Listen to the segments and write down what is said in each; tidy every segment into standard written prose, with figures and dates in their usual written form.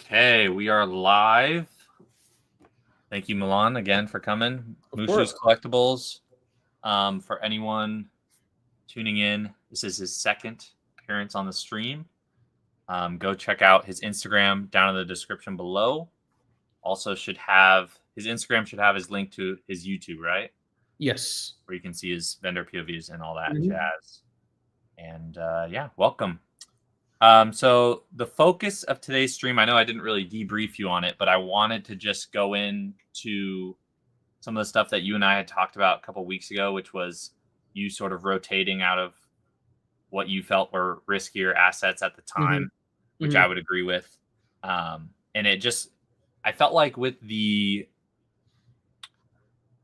Okay, we are live. Thank you, Milan, again for coming. Mushu's Collectibles. For anyone tuning in, this is his second appearance on the stream. Go check out his Instagram down in the description below. Also, his Instagram should have his link to his YouTube, right? Yes. Where you can see his vendor POVs and all that jazz. And yeah, welcome. So the focus of today's stream, I know I didn't really debrief you on it, but I wanted to just go into some of the stuff that you and I had talked about a couple weeks ago, which was you sort of rotating out of what you felt were riskier assets at the time, which I would agree with. And I felt like with the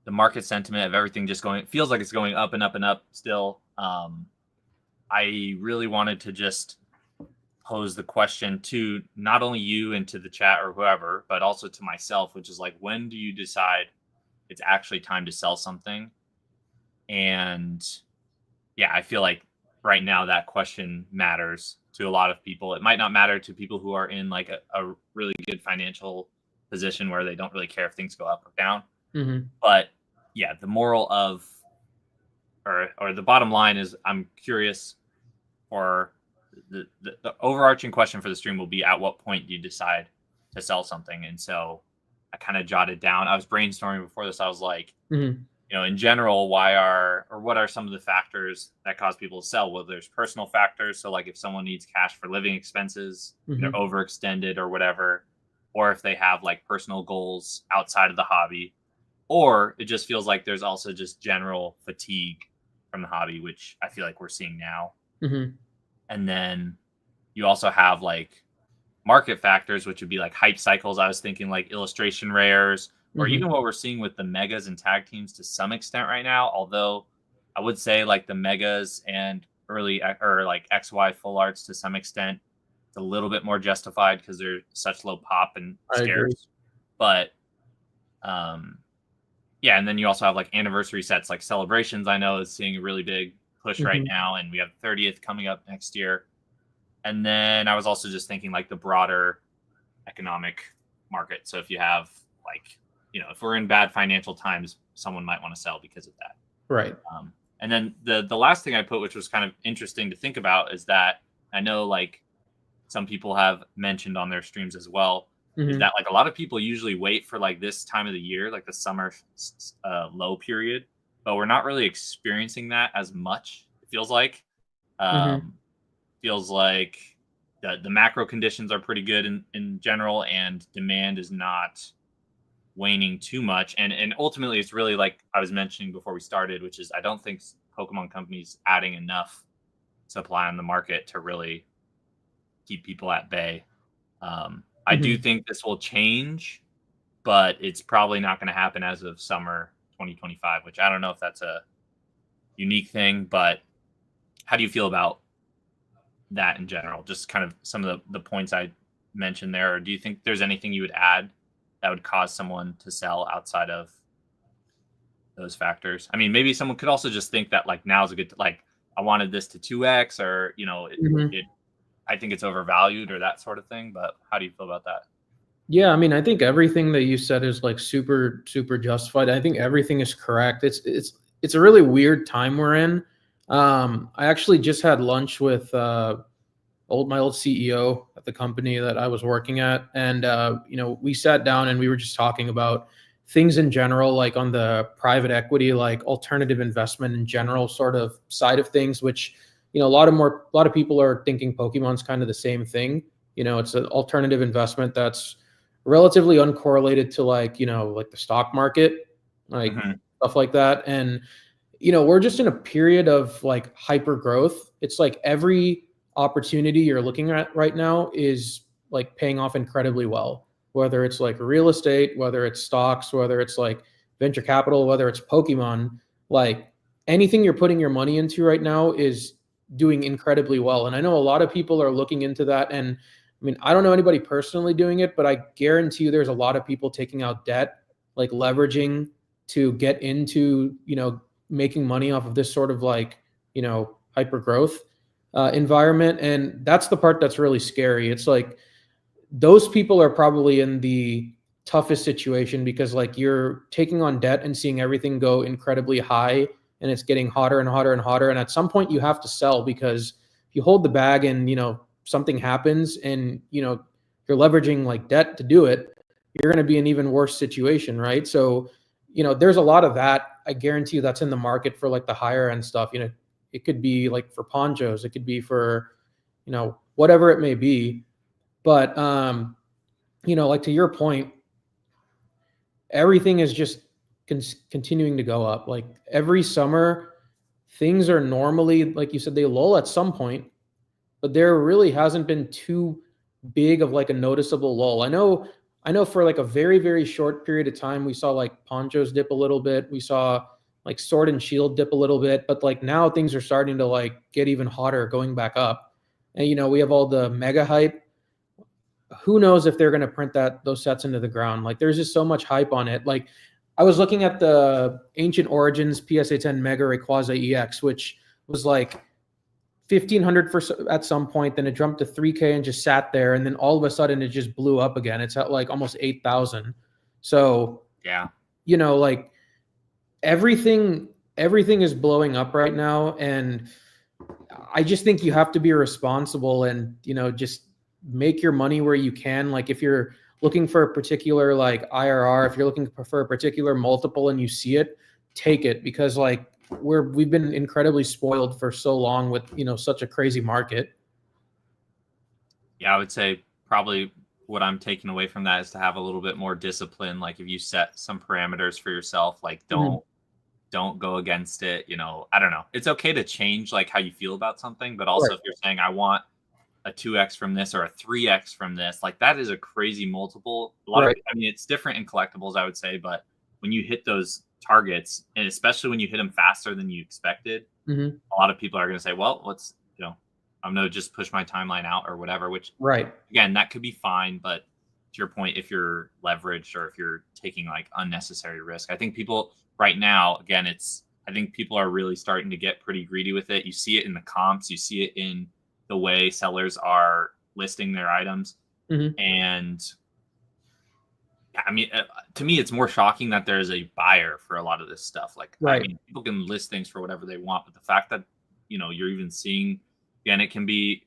market sentiment of everything just going, it feels like it's going up and up and up still. I really wanted to just pose the question to not only you and to the chat or whoever, but also to myself, which is like, when do you decide it's actually time to sell something? And yeah, I feel like right now that question matters to a lot of people. It might not matter to people who are in like a really good financial position where they don't really care if things go up or down. But yeah, the moral of, or the bottom line is, I'm curious, or the overarching question for the stream will be, at what point do you decide to sell something? And so I kind of jotted down, I was brainstorming before this. I was like, in general, what are some of the factors that cause people to sell? Well, there's personal factors. So like if someone needs cash for living expenses, they're overextended or whatever, or if they have like personal goals outside of the hobby, or it just feels like there's also just general fatigue from the hobby, which I feel like we're seeing now. And then you also have like market factors, which would be like hype cycles. I was thinking like illustration rares, or even what we're seeing with the megas and tag teams to some extent right now. Although I would say like the megas and early or like XY full arts to some extent, it's a little bit more justified because they're such low pop and scarce. But yeah, and then you also have like anniversary sets, like Celebrations, I know is seeing a really big push right now, and we have the 30th coming up next year. And then I was also just thinking like the broader economic market. So if you have like, if we're in bad financial times, someone might want to sell because of that. Right. And then the last thing I put, which was kind of interesting to think about, is that I know like some people have mentioned on their streams as well, is that like a lot of people usually wait for like this time of the year, like the summer low period, but we're not really experiencing that as much. It feels like, the macro conditions are pretty good in general, and demand is not waning too much. And ultimately it's really like I was mentioning before we started, which is I don't think Pokemon companies adding enough supply on the market to really keep people at bay. I do think this will change, but it's probably not going to happen as of summer 2025, which I don't know if that's a unique thing, but how do you feel about that in general? Just kind of some of the points I mentioned there, or do you think there's anything you would add that would cause someone to sell outside of those factors? I mean, maybe someone could also just think that like now's a good, like I wanted this to 2x, or I think it's overvalued or that sort of thing. But how do you feel about that? Yeah, I mean, I think everything that you said is like super, super justified. I think everything is correct. It's a really weird time we're in. I actually just had lunch with my old CEO at the company that I was working at, and we sat down and we were just talking about things in general, like on the private equity, like alternative investment in general sort of side of things, which a lot of people are thinking Pokemon's kind of the same thing. It's an alternative investment that's relatively uncorrelated to like the stock market, like stuff like that. And we're just in a period of like hyper growth. It's like every opportunity you're looking at right now is like paying off incredibly well, whether it's like real estate, whether it's stocks, whether it's like venture capital, whether it's Pokemon. Like anything you're putting your money into right now is doing incredibly well. And I know a lot of people are looking into that. And I mean, I don't know anybody personally doing it, but I guarantee you there's a lot of people taking out debt, like leveraging to get into, making money off of this sort of like, hyper growth environment. And that's the part that's really scary. It's like those people are probably in the toughest situation because like you're taking on debt and seeing everything go incredibly high and it's getting hotter and hotter and hotter. And at some point you have to sell because if you hold the bag and, something happens and, you're leveraging like debt to do it, you're going to be in an even worse situation. Right. So, there's a lot of that. I guarantee you that's in the market for like the higher end stuff. It could be like for ponchos, it could be for, whatever it may be. But, like to your point, everything is just continuing to go up. Like every summer, things are normally, like you said, they lull at some point, but there really hasn't been too big of like a noticeable lull. I know for like a very, very short period of time, we saw like ponchos dip a little bit. We saw like sword and shield dip a little bit, but like now things are starting to like get even hotter going back up. And, we have all the mega hype. Who knows if they're going to print those sets into the ground? Like there's just so much hype on it. Like I was looking at the Ancient Origins PSA 10 Mega Rayquaza EX, which was like 1,500 at some point, then it jumped to 3K and just sat there, and then all of a sudden it just blew up again. It's at like almost 8,000. So yeah, like everything is blowing up right now, and I just think you have to be responsible and just make your money where you can. Like if you're looking for a particular like IRR, if you're looking for a particular multiple and you see it, take it, because like we've been incredibly spoiled for so long with such a crazy market. Yeah, I would say probably what I'm taking away from that is to have a little bit more discipline. Like if you set some parameters for yourself, like don't go against it. I don't know. It's okay to change like how you feel about something, but also if you're saying I want a 2x from this or a 3x from this, like that is a crazy multiple. It's different in collectibles, I would say, but when you hit those targets, and especially when you hit them faster than you expected, a lot of people are going to say, well, I'm going to just push my timeline out or whatever, which again, that could be fine. But to your point, if you're leveraged or if you're taking like unnecessary risk, I think people right now, again, I think people are really starting to get pretty greedy with it. You see it in the comps, you see it in the way sellers are listing their items. And I mean, to me, it's more shocking that there's a buyer for a lot of this stuff. Like, I mean, people can list things for whatever they want, but the fact that, you're even seeing, again, it can be,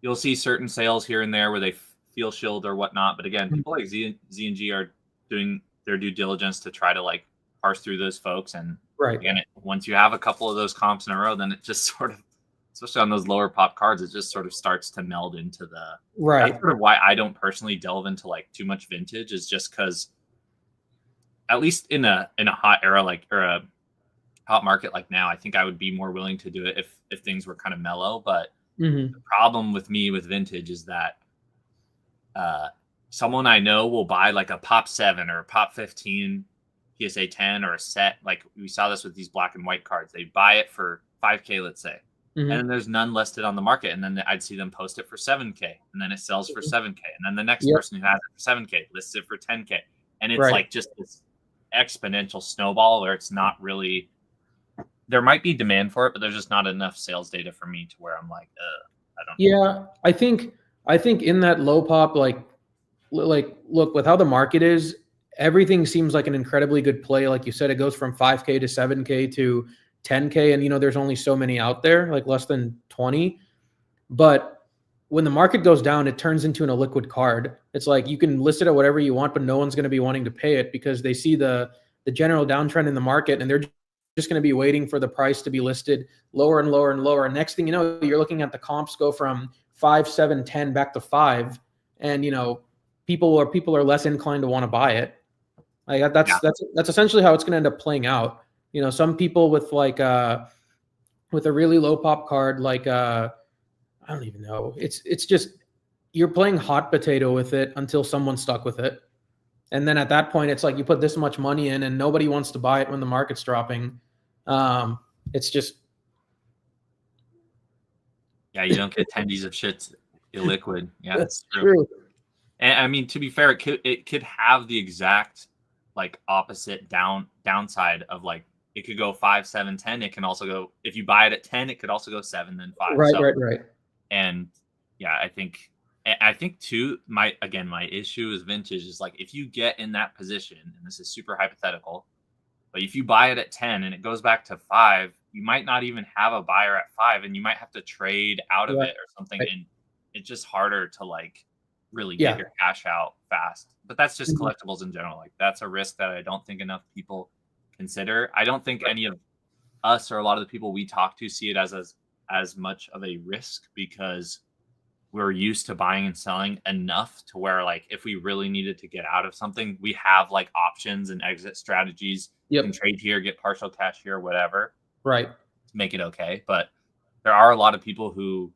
you'll see certain sales here and there where they feel shield or whatnot. But again, people like Z and G are doing their due diligence to try to like parse through those folks. And again, once you have a couple of those comps in a row, then it just sort of, especially on those lower pop cards, it just sort of starts to meld into the That's sort of why I don't personally delve into like too much vintage, is just because at least in a hot era or a hot market like now, I think I would be more willing to do it if things were kind of mellow. But the problem with me with vintage is that someone I know will buy like a pop 7 or a pop 15 PSA 10 or a set. Like we saw this with these black and white cards. They buy it for 5K, let's say. And then there's none listed on the market. And then I'd see them post it for 7K. And then it sells for 7K. And then the next person who has it for 7K lists it for 10K. And it's like just this exponential snowball where it's not really, there might be demand for it, but there's just not enough sales data for me to where I'm like, I don't know. Yeah, I think in that low pop, like look, with how the market is, everything seems like an incredibly good play. Like you said, it goes from 5K to 7K to 10K, and there's only so many out there, like less than 20. But when the market goes down, it turns into an illiquid card. It's like you can list it at whatever you want, but no one's going to be wanting to pay it because they see the general downtrend in the market, and they're just going to be waiting for the price to be listed lower and lower and lower. Next thing you know, you're looking at the comps go from 5, 7, 10 back to 5, and people are less inclined to want to buy it. Like that's essentially how it's going to end up playing out. Some people with like with a really low pop card, like I don't even know. It's just you're playing hot potato with it until someone's stuck with it. And then at that point, it's like you put this much money in and nobody wants to buy it when the market's dropping. It's just. Yeah, you don't get tendies of shit illiquid. Yeah, that's true. And I mean, to be fair, it could have the exact like opposite downside of like, it could go 5, 7, 10. It can also go, if you buy it at 10, it could also go 7, then 5. Right. And yeah, I think, I think too, my issue is vintage is like if you get in that position, and this is super hypothetical, but if you buy it at 10 and it goes back to 5, you might not even have a buyer at 5, and you might have to trade out of Right. it or something, and it's just harder to like really Yeah. get your cash out fast. But that's just Mhm. collectibles in general. Like that's a risk that I don't think enough people consider. I don't think any of us or a lot of the people we talk to see it as much of a risk because we're used to buying and selling enough to where like if we really needed to get out of something, we have like options and exit strategies. You can Yep. trade here, get partial cash here, whatever, Right. to make it okay. But there are a lot of people who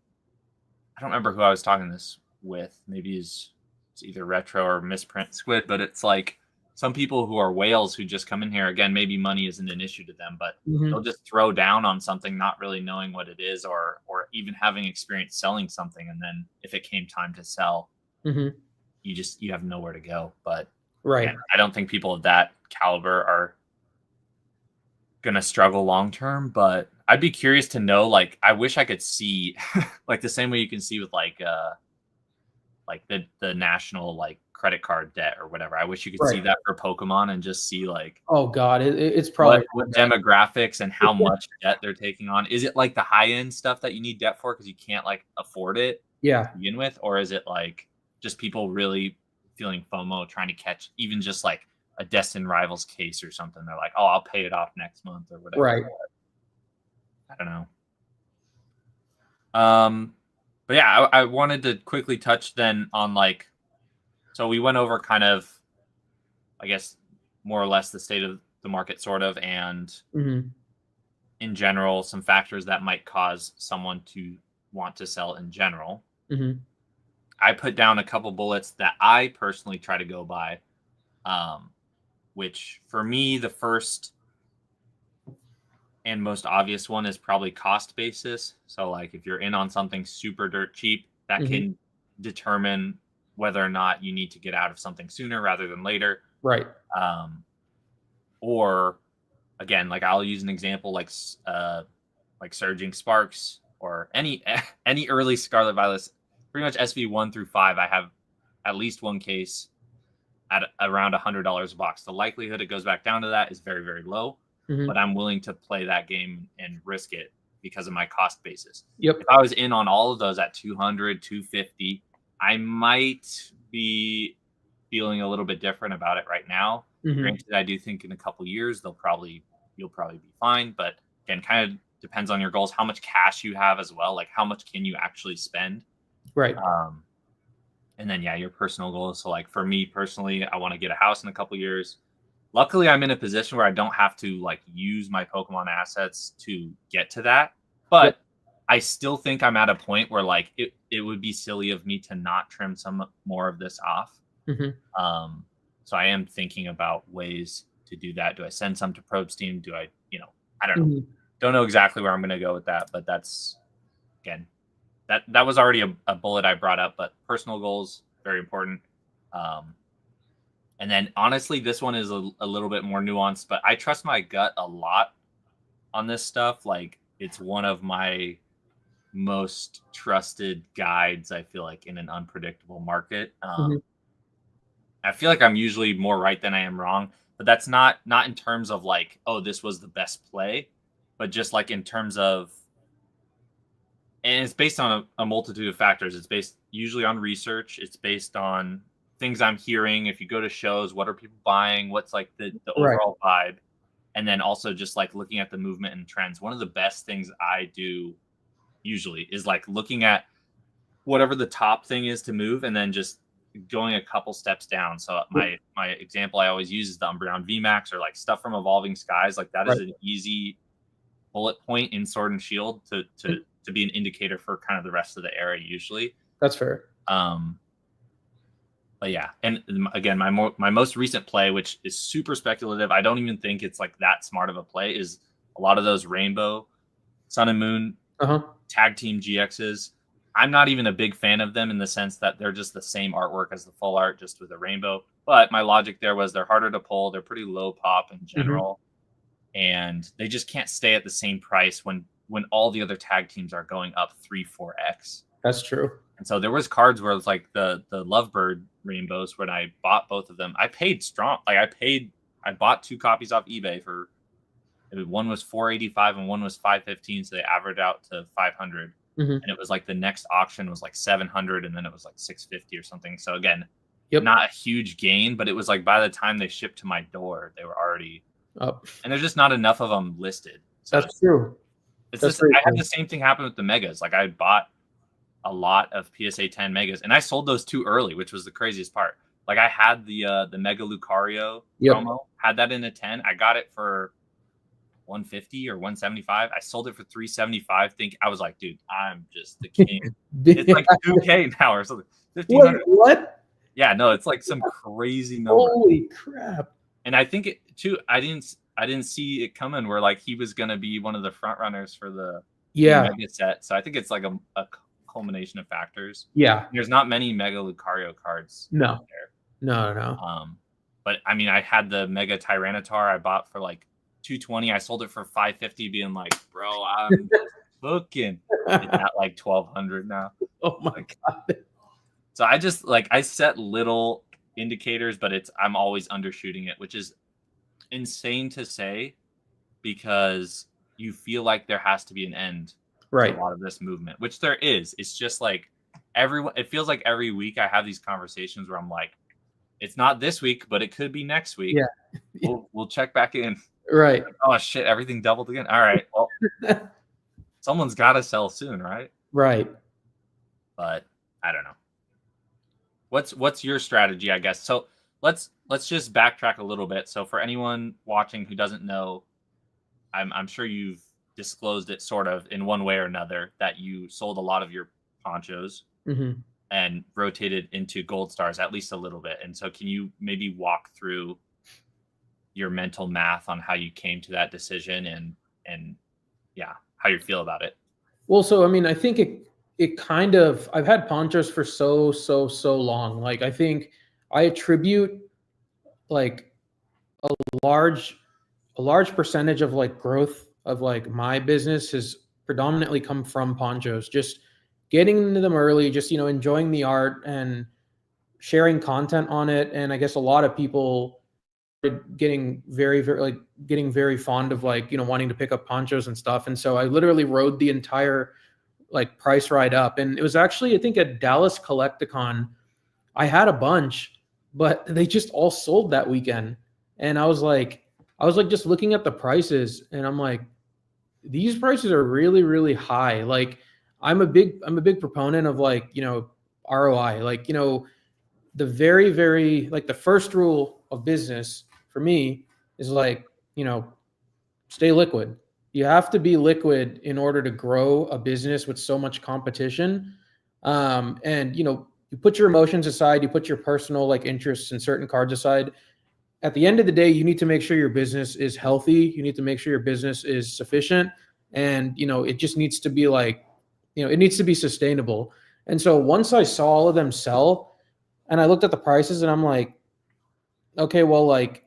I don't remember who I was talking this with. Maybe it's either retro or misprint squid, but it's like some people who are whales who just come in here again. Maybe money isn't an issue to them, but Mhm. they'll just throw down on something, not really knowing what it is, or even having experience selling something, and then if it came time to sell, Mhm. you have nowhere to go. But Right. again, I don't think people of that caliber are gonna struggle long term. But I'd be curious to know. Like, I wish I could see, like the same way you can see with like the national like credit card debt or whatever. I wish you could see Right. that for Pokemon and just see like Oh God, it's what probably demographics and how much debt they're taking on. Is it like the high end stuff that you need debt for because you can't like afford it yeah. to begin with, or is it like just people really feeling FOMO trying to catch even just like a Destined Rivals case or something? They're like, oh, I'll pay it off next month or whatever. Right. I don't know. But yeah, I wanted to quickly touch then on like, so we went over kind of, I guess, more or less the state of the market, sort of, and Mhm. in general, some factors that might cause someone to want to sell in general. Mhm. I put down a couple bullets that I personally try to go by, um, which for me, the first and most obvious one is probably cost basis. So, like, if you're in on something super dirt cheap, that Mhm. can determine whether or not you need to get out of something sooner rather than later. Right. Um, or again, like I'll use an example like Surging Sparks or any any early Scarlet Violets, pretty much SV1 through 5. I have at least one case at around $100 a box. The likelihood it goes back down to that is very, very low, Mhm. but I'm willing to play that game and risk it because of my cost basis. Yep. If I was in on all of those at 200, 250, I might be feeling a little bit different about it right now. Mhm. Granted, I do think in a couple years you'll probably be fine, but again, kind of depends on your goals, how much cash you have as well, like how much can you actually spend. Right. And then yeah, your personal goals. So like for me personally, I want to get a house in a couple years. Luckily, I'm in a position where I don't have to like use my Pokemon assets to get to that. Yep. But I still think I'm at a point where like it would be silly of me to not trim some more of this off. Mhm. Um, so I am thinking about ways to do that. Do I send some to Probe Steam? Do I, I don't know. Mhm. Don't know exactly where I'm going to go with that, but that's again, that was already a bullet I brought up, but personal goals, very important. Um, and then honestly, this one is a little bit more nuanced, but I trust my gut a lot on this stuff. Like it's one of my most trusted guides, I feel like, in an unpredictable market. Mhm. I feel like I'm usually more right than I am wrong, but that's not in terms of like, oh, this was the best play, but just like in terms of, and it's based on a multitude of factors. It's based usually on research. It's based on things I'm hearing. If you go to shows, what are people buying? What's like the Right. overall vibe? And then also just like looking at the movement and trends. One of the best things I do usually is like looking at whatever the top thing is to move and then just going a couple steps down. So my example I always use is the Umbreon VMAX or like stuff from Evolving Skies. Like that is Right. an easy bullet point in Sword and Shield to be an indicator for kind of the rest of the era usually. That's fair. Um, but yeah, and again, my most recent play, which is super speculative, I don't even think it's like that smart of a play, is a lot of those Rainbow, Sun and Moon Uh-huh. tag team GXs. I'm not even a big fan of them in the sense that they're just the same artwork as the full art, just with a rainbow. But my logic there was they're harder to pull, they're pretty low pop in Mhm. general, and they just can't stay at the same price when all the other tag teams are going up 3-4x. That's true. And so there was cards where it's like the Lovebird rainbows when I bought both of them. I paid strong. Like I bought 2 copies off eBay for one was $485 and one was $515, so they averaged out to $500. And it was like the next auction was like $700, and then it was like $650 or something. So again, not a huge gain, but it was like by the time they shipped to my door, they were already up. And there's just not enough of them listed. So that's true. It's just, I had the same thing happen with the megas. Like I bought a lot of PSA 10 megas, and I sold those too early, which was the craziest part. Like I had the Mega Lucario promo, had that in a 10. I got it for 150 or 175. I sold it for 375. I was like, dude, I'm just the king. It's like 2K now or something. 1,500. What? Yeah, no, it's like some crazy number. Holy crap! And I think it too. I didn't see it coming. Where like he was gonna be one of the front runners for the mega set. So I think it's like a culmination of factors. Yeah, there's not many Mega Lucario cards. No. But I mean, I had the Mega Tyranitar I bought for like $220. I sold it for $550, being like, bro, I'm looking. It's at like $1,200 now. Oh my god! So I just like I set little indicators, but I'm always undershooting it, which is insane to say because you feel like there has to be an end to a lot of this movement, which there is. It's just like it feels like every week I have these conversations where I'm like, it's not this week, but it could be next week. Yeah. We'll check back in. Right. Like, oh shit, everything doubled again. All right. Well, someone's got to sell soon, right? Right. But I don't know. What's your strategy, I guess? So let's just backtrack a little bit. So for anyone watching who doesn't know, I'm sure you've disclosed it sort of in one way or another that you sold a lot of your ponchos and rotated into gold stars at least a little bit. And so can you maybe walk through your mental math on how you came to that decision and how you feel about it? Well, so I mean, I think it kind of, I've had ponchos for so long. Like I think I attribute like a large percentage of like growth of like my business has predominantly come from ponchos, just getting into them early, just, enjoying the art and sharing content on it. And I guess a lot of people getting very fond of like, wanting to pick up ponchos and stuff. And so I literally rode the entire like price ride up. And it was actually, I think at Dallas Collecticon, I had a bunch, but they just all sold that weekend. And I was like just looking at the prices and I'm like, these prices are really, really high. Like I'm a big proponent of like, ROI, like, the very, very, like the first rule of business for me is like, stay liquid. You have to be liquid in order to grow a business with so much competition. And, you put your emotions aside, you put your personal like interests in certain cards aside. At the end of the day, you need to make sure your business is healthy. You need to make sure your business is sufficient. And, it just needs to be like, it needs to be sustainable. And so once I saw all of them sell and I looked at the prices and I'm like, okay, well, like,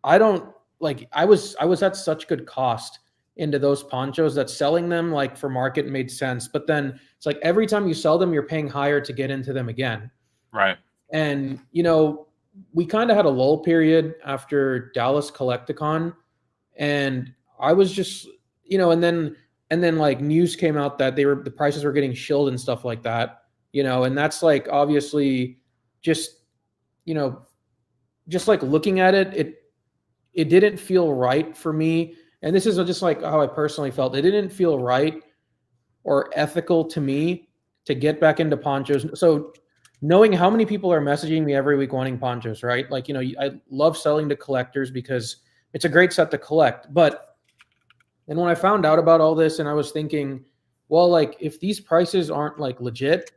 I was at such good cost into those ponchos that selling them like for market made sense. But then it's like every time you sell them, you're paying higher to get into them again. Right. And, we kind of had a lull period after Dallas Collecticon. And I was just, and then like news came out that the prices were getting shilled and stuff like that, and that's like, obviously just, just like looking at it didn't feel right for me. And this is just like how I personally felt. It didn't feel right or ethical to me to get back into ponchos. So knowing how many people are messaging me every week wanting ponchos, right? Like, I love selling to collectors because it's a great set to collect. But then when I found out about all this and I was thinking, well, like if these prices aren't like legit,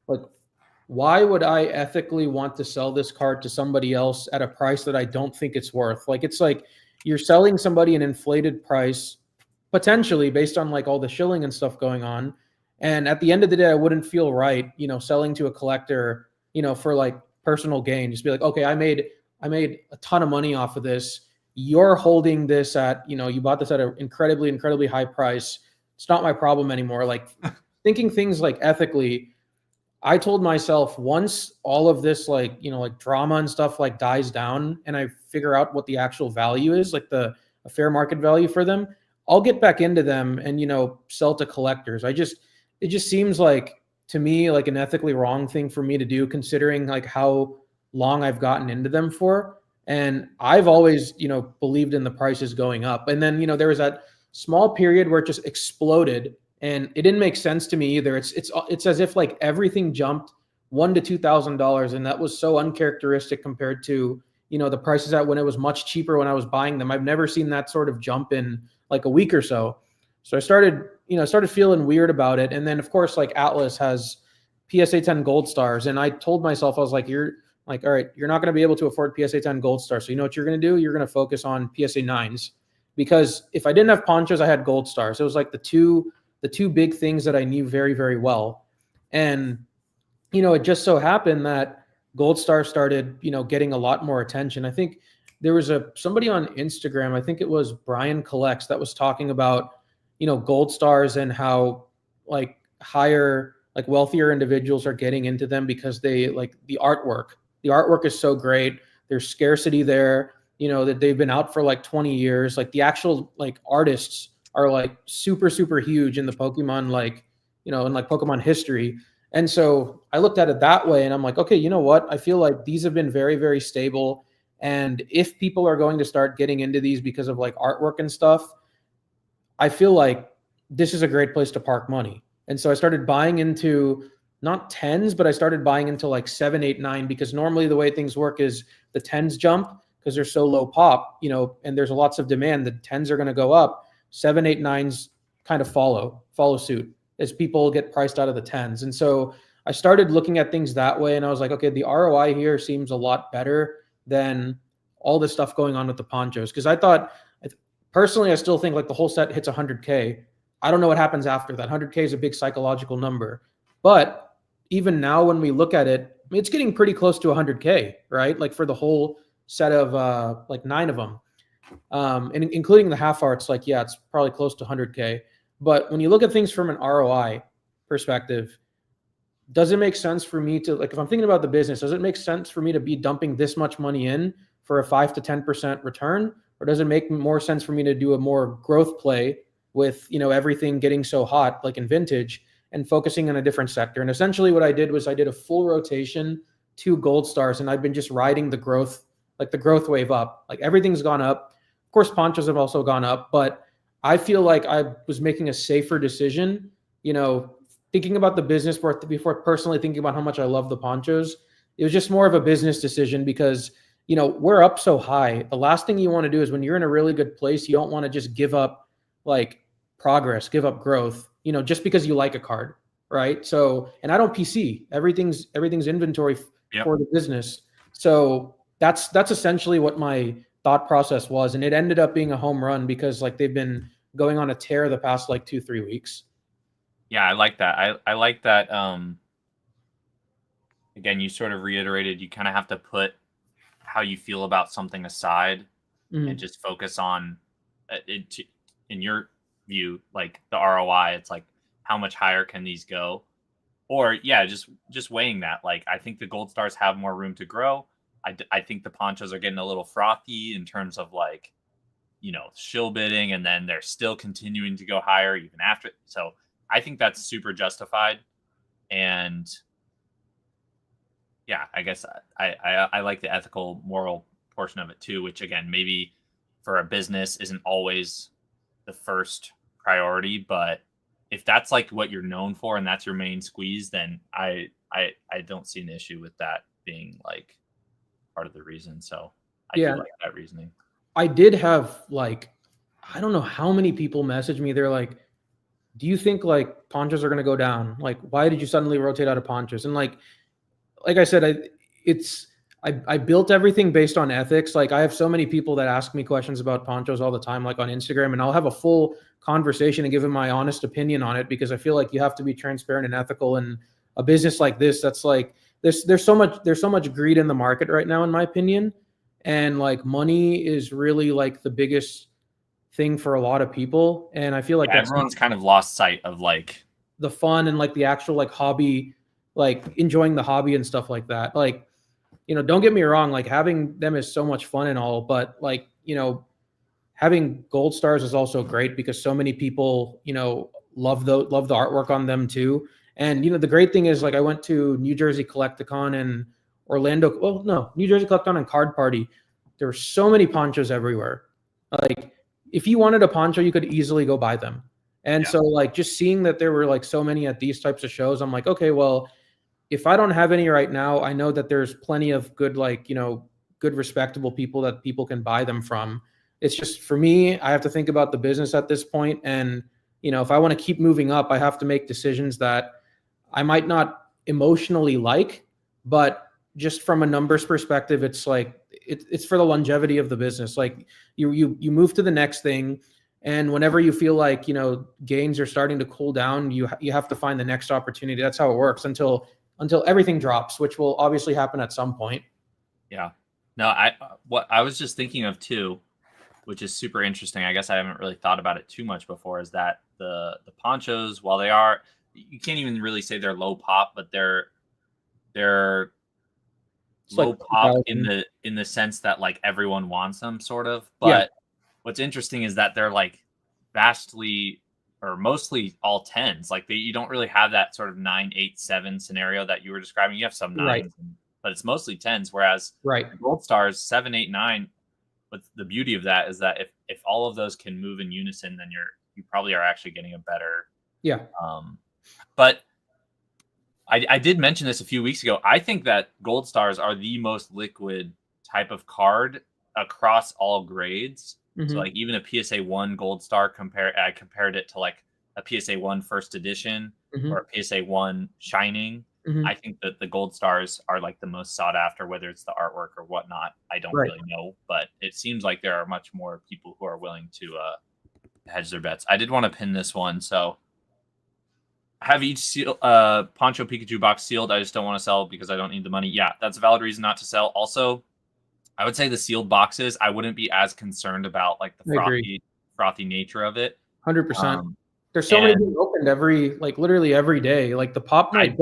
like why would I ethically want to sell this card to somebody else at a price that I don't think it's worth? Like, it's like you're selling somebody an inflated price, potentially based on like all the shilling and stuff going on. And at the end of the day, I wouldn't feel right, selling to a collector, for like personal gain. Just be like, okay, I made a ton of money off of this. You're holding this at, you bought this at an incredibly high price. It's not my problem anymore. Like thinking things like ethically I told myself once all of this like, like drama and stuff like dies down and I figure out what the actual value is, like a fair market value for them, I'll get back into them and, sell to collectors. It just seems like to me like an ethically wrong thing for me to do considering like how long I've gotten into them for. And I've always, believed in the prices going up. And then, there was that small period where it just exploded and it didn't make sense to me either. It's as if like everything jumped $1,000 to $2,000, and that was so uncharacteristic compared to the prices at when it was much cheaper when I was buying them. I've never seen that sort of jump in like a week or so. So I started feeling weird about it. And then of course like Atlas has PSA 10 gold stars, and I told myself I was like, you're like, all right, you're not going to be able to afford PSA 10 gold stars. So you know what you're going to do? You're going to focus on PSA 9s, because if I didn't have ponchos, I had gold stars. It was like the two big things that I knew very, very well. And, it just so happened that Gold Star started, getting a lot more attention. I think there was somebody on Instagram, I think it was Brian Collects, that was talking about, Gold Stars and how like higher, like wealthier individuals are getting into them because they like the artwork. The artwork is so great. There's scarcity there, that they've been out for like 20 years. Like the actual like artists are like super, super huge in the Pokemon, like, in like Pokemon history. And so I looked at it that way and I'm like, okay, you know what? I feel like these have been very, very stable. And if people are going to start getting into these because of like artwork and stuff, I feel like this is a great place to park money. And so I started buying into not tens, but I started buying into like 7, 8, 9, because normally the way things work is the tens jump because they're so low pop, and there's lots of demand. The tens are going to go up. 7, 8, 9s kind of follow suit as people get priced out of the tens. And so I started looking at things that way, and I was like, okay, the ROI here seems a lot better than all this stuff going on with the ponchos. Because I thought, personally, I still think like the whole set hits 100K. I don't know what happens after that. 100K is a big psychological number. But even now when we look at it, it's getting pretty close to 100K, right? Like for the whole set of like 9 of them. And including the half arts, like, yeah, it's probably close to 100K. But when you look at things from an ROI perspective, does it make sense for me to, like, if I'm thinking about the business, does it make sense for me to be dumping this much money in for a 5 to 10% return? Or does it make more sense for me to do a more growth play with, everything getting so hot, like in vintage, and focusing on a different sector? And essentially what I did was I did a full rotation to gold stars, and I've been just riding the growth wave up. Like everything's gone up. Of course, ponchos have also gone up, but I feel like I was making a safer decision, thinking about the business before personally thinking about how much I love the ponchos. It was just more of a business decision because, we're up so high. The last thing you want to do is when you're in a really good place, you don't want to just give up like progress, give up growth, just because you like a card, right? So, and I don't PC. Everything's inventory for the business. So that's essentially what my thought process was, and it ended up being a home run because like they've been going on a tear the past like 2-3 weeks. Yeah, I like that. I like that. Again, you sort of reiterated you kind of have to put how you feel about something aside and just focus on it. In your view, like the ROI, it's like how much higher can these go? Or yeah, just weighing that. Like I think the gold stars have more room to grow. I think the ponchos are getting a little frothy in terms of like, shill bidding, and then they're still continuing to go higher even after. So I think that's super justified. And yeah, I guess I like the ethical, moral portion of it too, which again, maybe for a business isn't always the first priority, but if that's like what you're known for and that's your main squeeze, then I don't see an issue with that being like part of the reason. So I do like that reasoning. I did have like, I don't know how many people message me. They're like, do you think like ponchos are going to go down? Like, why did you suddenly rotate out of ponchos? And like I said, I built everything based on ethics. Like I have so many people that ask me questions about ponchos all the time, like on Instagram, and I'll have a full conversation and give them my honest opinion on it, because I feel like you have to be transparent and ethical in a business like this. That's like, there's so much greed in the market right now, in my opinion. And like money is really like the biggest thing for a lot of people. And I feel like everyone's kind of lost sight of like the fun and like the actual like hobby like enjoying the hobby and stuff like that. Like, don't get me wrong, like having them is so much fun and all, but like, having gold stars is also great because so many people, love the artwork on them too. And the great thing is, like, I went to New Jersey Collecticon and Orlando. Well, no, New Jersey Collecticon and Card Party. There were so many ponchos everywhere. Like, if you wanted a poncho, you could easily go buy them. And so, like, just seeing that there were like so many at these types of shows, I'm like, okay, well, if I don't have any right now, I know that there's plenty of good, like, good respectable people that people can buy them from. It's just, for me, I have to think about the business at this point. And, if I want to keep moving up, I have to make decisions that I might not emotionally like, but just from a numbers perspective, it's like, it's for the longevity of the business. Like, you move to the next thing. And whenever you feel like, gains are starting to cool down, you have to find the next opportunity. That's how it works until everything drops, which will obviously happen at some point. Yeah. No, what I was just thinking of too, which is super interesting. I guess I haven't really thought about it too much before, is that the ponchos, while they are, you can't even really say they're low pop, but they're It's low like pop 2000. in the sense that like everyone wants them, sort of. But what's interesting is that they're like vastly or mostly all tens. Like you don't really have that sort of 9, 8, 7 scenario that you were describing. You have some Right. nines, but it's mostly tens. Whereas Right. the gold stars 7, 8, 9. But the beauty of that is that if all of those can move in unison, then you probably are actually getting a better. Yeah. But I did mention this a few weeks ago. I think that gold stars are the most liquid type of card across all grades. So like even a PSA 1 gold star, I compared it to like a PSA 1 first edition or a PSA 1 shining. I think that the gold stars are like the most sought after, whether it's the artwork or whatnot. I don't really know, but it seems like there are much more people who are willing to hedge their bets. I did want to pin this one. So I have each Poncho Pikachu box sealed. I just don't want to sell because I don't need the money. Yeah, that's a valid reason not to sell. Also, I would say the sealed boxes, I wouldn't be as concerned about like the frothy nature of it. 100%. There's so many being opened literally every day. Like the pop might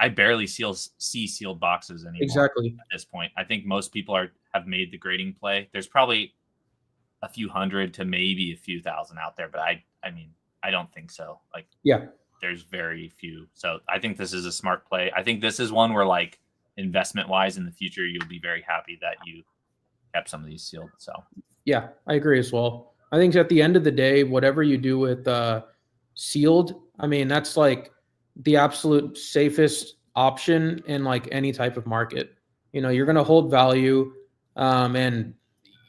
I barely see sealed boxes anymore. Exactly. At this point, I think most people have made the grading play. There's probably a few hundred to maybe a few thousand out there, but I mean, I don't think so. Like, there's very few. So I think this is a smart play. I think this is one where, like, investment wise in the future, you'll be very happy that you kept some of these sealed. So yeah, I agree as well. I think at the end of the day, whatever you do with sealed, I mean, that's like the absolute safest option in like any type of market. You're going to hold value. And,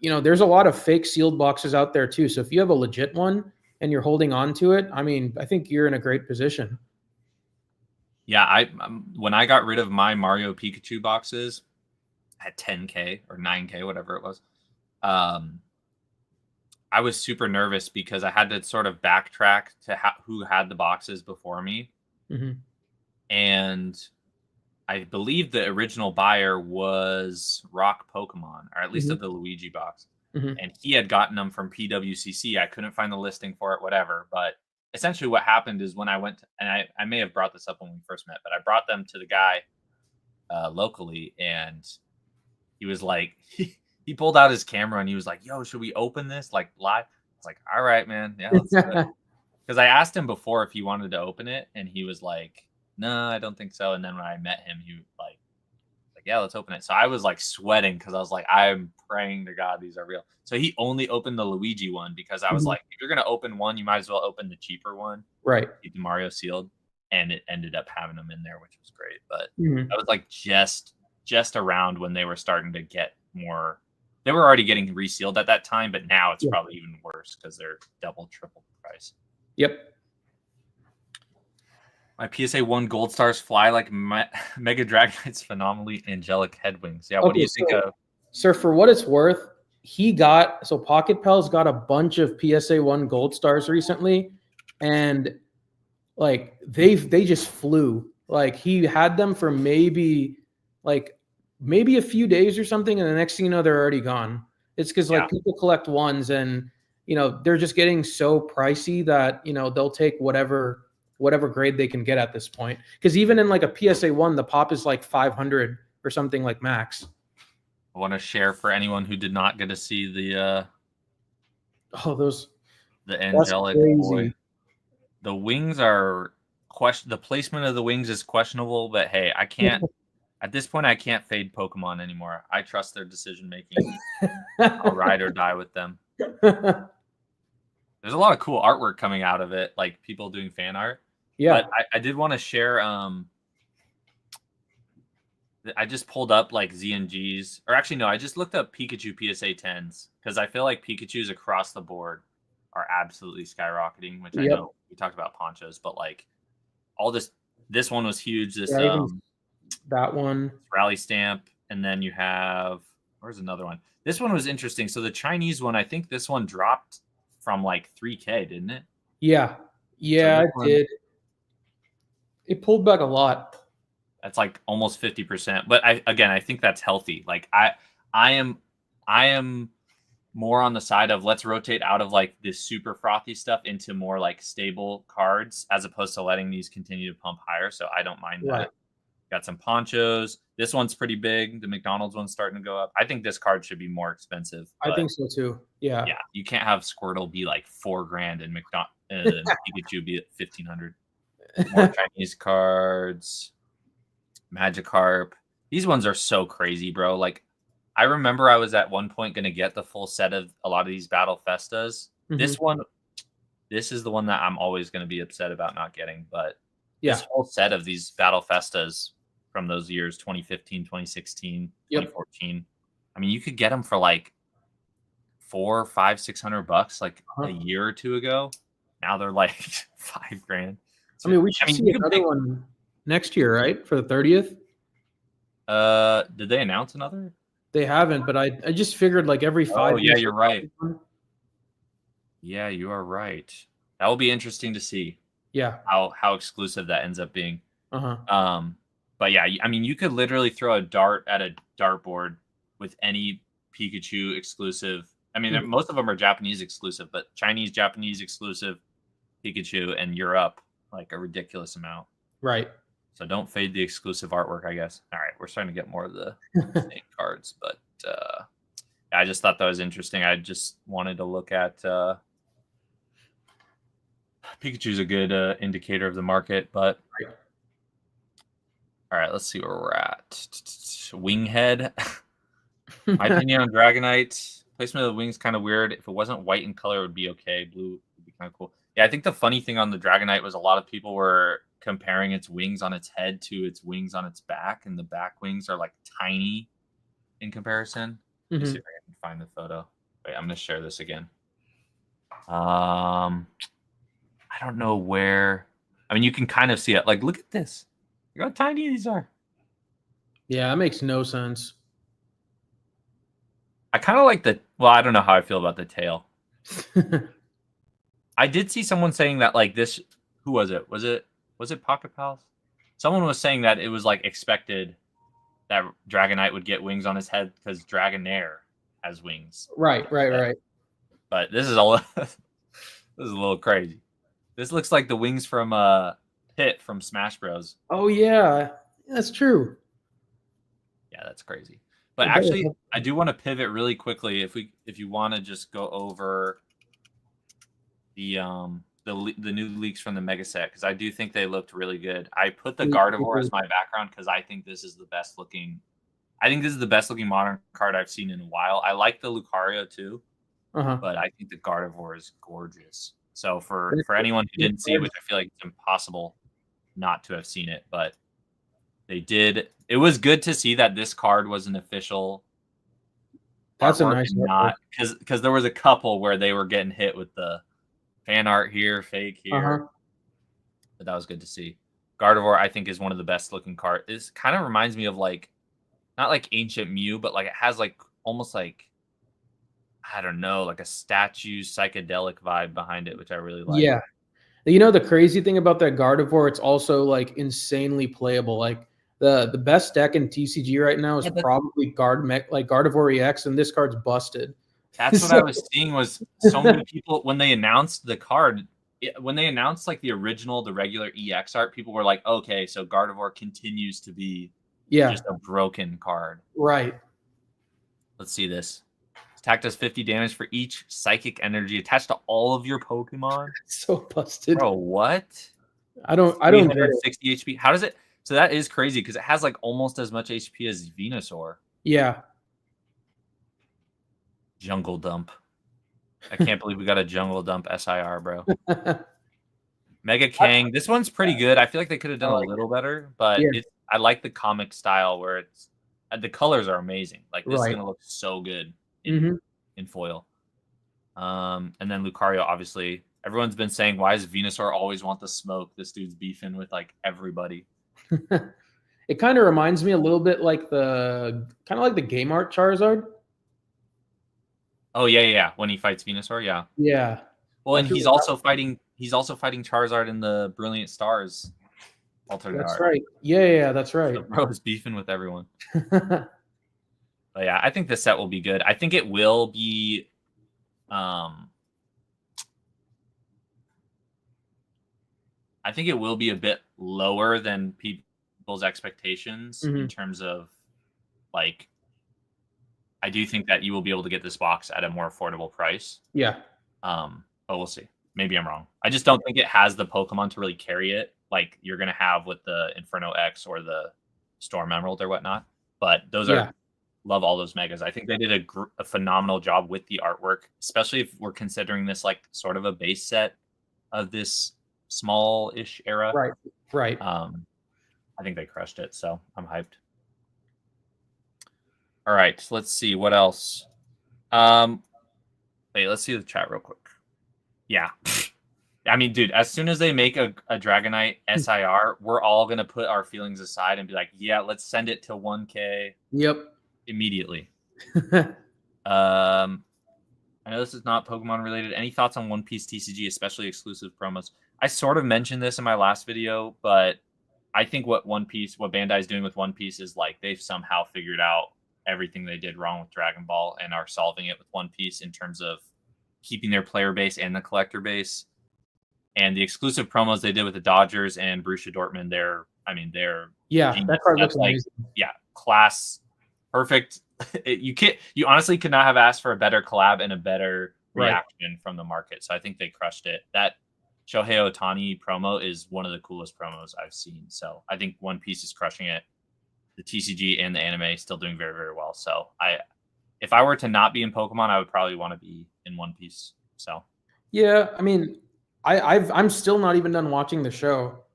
there's a lot of fake sealed boxes out there too. So if you have a legit one and you're holding on to it, I mean, I think you're in a great position. Yeah, when I got rid of my Mario Pikachu boxes at 10K or 9K, whatever it was, I was super nervous because I had to sort of backtrack to who had the boxes before me. And I believe the original buyer was Rock Pokemon, or at least of the Luigi box. And he had gotten them from PWCC. I couldn't find the listing for it, whatever. But essentially what happened is when I went, and I may have brought this up when we first met, but I brought them to the guy locally, and he was like, he pulled out his camera and he was like, yo, should we open this like live? I was like, all right, man. Yeah, let's do it. Because I asked him before if he wanted to open it, and he was like, no, I don't think so. And then when I met him, he was like, yeah, let's open it. So I was like sweating because I was like, I'm praying to God these are real. So he only opened the Luigi one because I was like, if you're going to open one, you might as well open the cheaper one. Right. Keep the Mario sealed. And it ended up having them in there, which was great. But that was like just around when they were starting to get more. They were already getting resealed at that time, but now it's probably even worse because they're double, triple the price. Yep. My PSA 1 gold stars fly like Mega Dragonite's phenomenally angelic headwings. Yeah, what do you think of? Sir, for what it's worth, Pocket Pals got a bunch of PSA 1 gold stars recently, and like they just flew. Like he had them for maybe a few days or something, and the next thing you know, they're already gone. It's because people collect ones, and they're just getting so pricey that they'll take whatever whatever grade they can get at this point. Because even in like a PSA 1, the pop is like 500 or something like max. I want to share for anyone who did not get to see the angelic boy. The wings are the placement of the wings is questionable, but hey, I can't at this point I can't fade Pokemon anymore. I trust their decision making. I'll ride or die with them. There's a lot of cool artwork coming out of it, like people doing fan art. Yeah. But I did want to share I just pulled up like ZNGs, or actually no, I just looked up Pikachu PSA 10s because I feel like Pikachus across the board are absolutely skyrocketing, which I know we talked about ponchos, but like all this one was huge. This that one rally stamp, and then you have where's another one? This one was interesting. So the Chinese one, I think this one dropped from like 3K, didn't it? Yeah, it did. It pulled back a lot. That's like almost 50%. But I think that's healthy. Like I am more on the side of let's rotate out of like this super frothy stuff into more like stable cards as opposed to letting these continue to pump higher. So I don't mind that. Right. Got some ponchos. This one's pretty big. The McDonald's one's starting to go up. I think this card should be more expensive. I think so too. Yeah. Yeah. You can't have Squirtle be like $4,000 and Pikachu be at 1,500. More Chinese cards. Magikarp. These ones are so crazy, bro. Like, I remember I was at one point going to get the full set of a lot of these Battle Festas. Mm-hmm. This is the one that I'm always going to be upset about not getting. But yeah, this whole set of these Battle Festas from those years, 2015, 2016, 2014. I mean, you could get them for like $400, $500, $600 like a year or two ago. Now they're like $5,000. I mean, we should see another one next year, right? For the 30th. Did they announce another? They haven't, but I just figured like every 5 years. Yeah, you're right. Yeah, you are right. That will be interesting to see. Yeah. How exclusive that ends up being. But yeah, I mean, you could literally throw a dart at a dartboard with any Pikachu exclusive. I mean, most of them are Japanese exclusive, but Chinese, Japanese exclusive Pikachu, and you're up like a ridiculous amount. Right. So don't fade the exclusive artwork, I guess. All right, we're starting to get more of the snake cards, but I just thought that was interesting. I just wanted to look at Pikachu's a good indicator of the market, but all right, let's see where we're at. Winghead. My opinion on Dragonite. Placement of the wings kind of weird. If it wasn't white in color, it would be okay. Blue would be kind of cool. Yeah, I think the funny thing on the Dragonite was a lot of people were comparing its wings on its head to its wings on its back, and the back wings are like tiny in comparison. Let me see if I can find the photo. Wait, I'm going to share this again. I don't know where. I mean, you can kind of see it. Like, look at this. Look how tiny these are. Yeah, that makes no sense. I kind of like well, I don't know how I feel about the tail. I did see someone saying that like this. Who was it? Was it Pocket Pals? Someone was saying that it was like expected that Dragonite would get wings on his head because Dragonair has wings. Right. But this is a little crazy. This looks like the wings from Pit from Smash Bros. Oh yeah, that's true. Yeah, that's crazy. But actually, I do want to pivot really quickly. If you want to just go over the new leaks from the Mega Set, because I do think they looked really good. I put the Gardevoir as my background because I think this is the best looking. I think this is the best looking modern card I've seen in a while. I like the Lucario too, but I think the Gardevoir is gorgeous. So for anyone who didn't see it, which I feel like it's impossible not to have seen it, but they did. It was good to see that this card was an official. That's a nice not because there was a couple where they were getting hit with the fan art here, fake here. But that was good to see. Gardevoir, I think, is one of the best looking cards. It kind of reminds me of like, not like Ancient Mew, but like it has like almost like, I don't know, like a statue psychedelic vibe behind it, which I really like. Yeah. You know, the crazy thing about that Gardevoir, it's also like insanely playable. Like the best deck in TCG right now is probably Gardevoir EX, and this card's busted. That's what I was seeing was so many people when they announced the card, when they announced like the regular EX art, people were like, okay, so Gardevoir continues to be just a broken card. Right. Let's see this. Attack does 50 damage for each psychic energy attached to all of your Pokemon. So busted. Bro, what? I don't 360 HP. How does it? So that is crazy because it has like almost as much HP as Venusaur. Yeah. Jungle Dump. I can't believe we got a Jungle Dump SIR, bro. Mega Kang. This one's pretty good. I feel like they could have done a little better, but I like the comic style where it's the colors are amazing. Like this is gonna look so good in foil. And then Lucario, obviously, everyone's been saying, why does Venusaur always want the smoke? This dude's beefing with like everybody. It kind of reminds me a little bit like the game art Charizard. Oh yeah. When he fights Venusaur, yeah. Yeah. Well, and he's also fighting Charizard in the Brilliant Stars alternate That's art. right. Yeah, that's right. So bro is beefing with everyone. But yeah, I think this set will be good. I think it will be I think it will be a bit lower than people's expectations in terms of like I do think that you will be able to get this box at a more affordable price. Yeah. But we'll see. Maybe I'm wrong. I just don't think it has the Pokemon to really carry it like you're going to have with the Inferno X or the Storm Emerald or whatnot. But those are love all those megas. I think they did a phenomenal job with the artwork, especially if we're considering this like sort of a base set of this small-ish era. Right. I think they crushed it, so I'm hyped. All right, let's see what else. Wait, let's see the chat real quick. Yeah. I mean, dude, as soon as they make a Dragonite SIR, we're all going to put our feelings aside and be like, yeah, let's send it to 1K. Yep. Immediately. I know this is not Pokemon related. Any thoughts on One Piece TCG, especially exclusive promos? I sort of mentioned this in my last video, but I think what Bandai is doing with One Piece is like they've somehow figured out everything they did wrong with Dragon Ball and are solving it with One Piece in terms of keeping their player base and the collector base. And the exclusive promos they did with the Dodgers and Borussia Dortmund, they're that card looks like amazing. Yeah, class, perfect. You honestly could not have asked for a better collab and a better reaction from the market. So I think they crushed it. That Shohei Ohtani promo is one of the coolest promos I've seen. So I think One Piece is crushing it. The TCG and the anime still doing very, very well. So if I were to not be in Pokemon, I would probably want to be in One Piece. So yeah, I mean, I'm still not even done watching the show.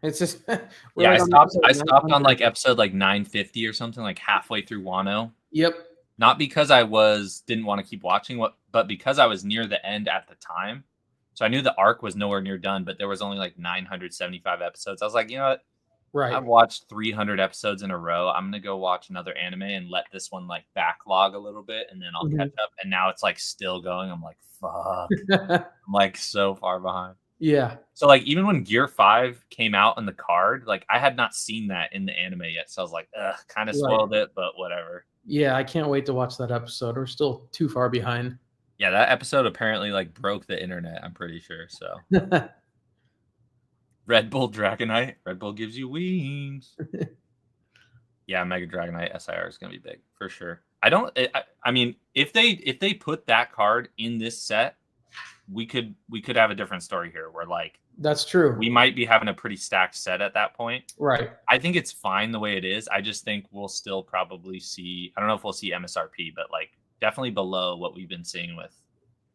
It's just I stopped on like episode like 950 or something, like halfway through Wano. Yep. Not because didn't want to keep watching but because I was near the end at the time. So I knew the arc was nowhere near done, but there was only like 975 episodes. I was like, you know what? Right. I've watched 300 episodes in a row. I'm gonna go watch another anime and let this one like backlog a little bit, and then I'll catch up. And now it's like still going. I'm like, fuck. I'm like so far behind. Yeah. So like even when Gear 5 came out on the card, like I had not seen that in the anime yet. So I was like, kind of spoiled it, but whatever. Yeah, I can't wait to watch that episode. We're still too far behind. Yeah, that episode apparently like broke the internet, I'm pretty sure. So Red Bull Dragonite. Red Bull gives you wings. Yeah, Mega Dragonite SIR is gonna be big for sure. I mean, if they put that card in this set, we could have a different story here where like that's true. We might be having a pretty stacked set at that point. Right. I think it's fine the way it is. I just think we'll still probably see, I don't know if we'll see MSRP, but like definitely below what we've been seeing with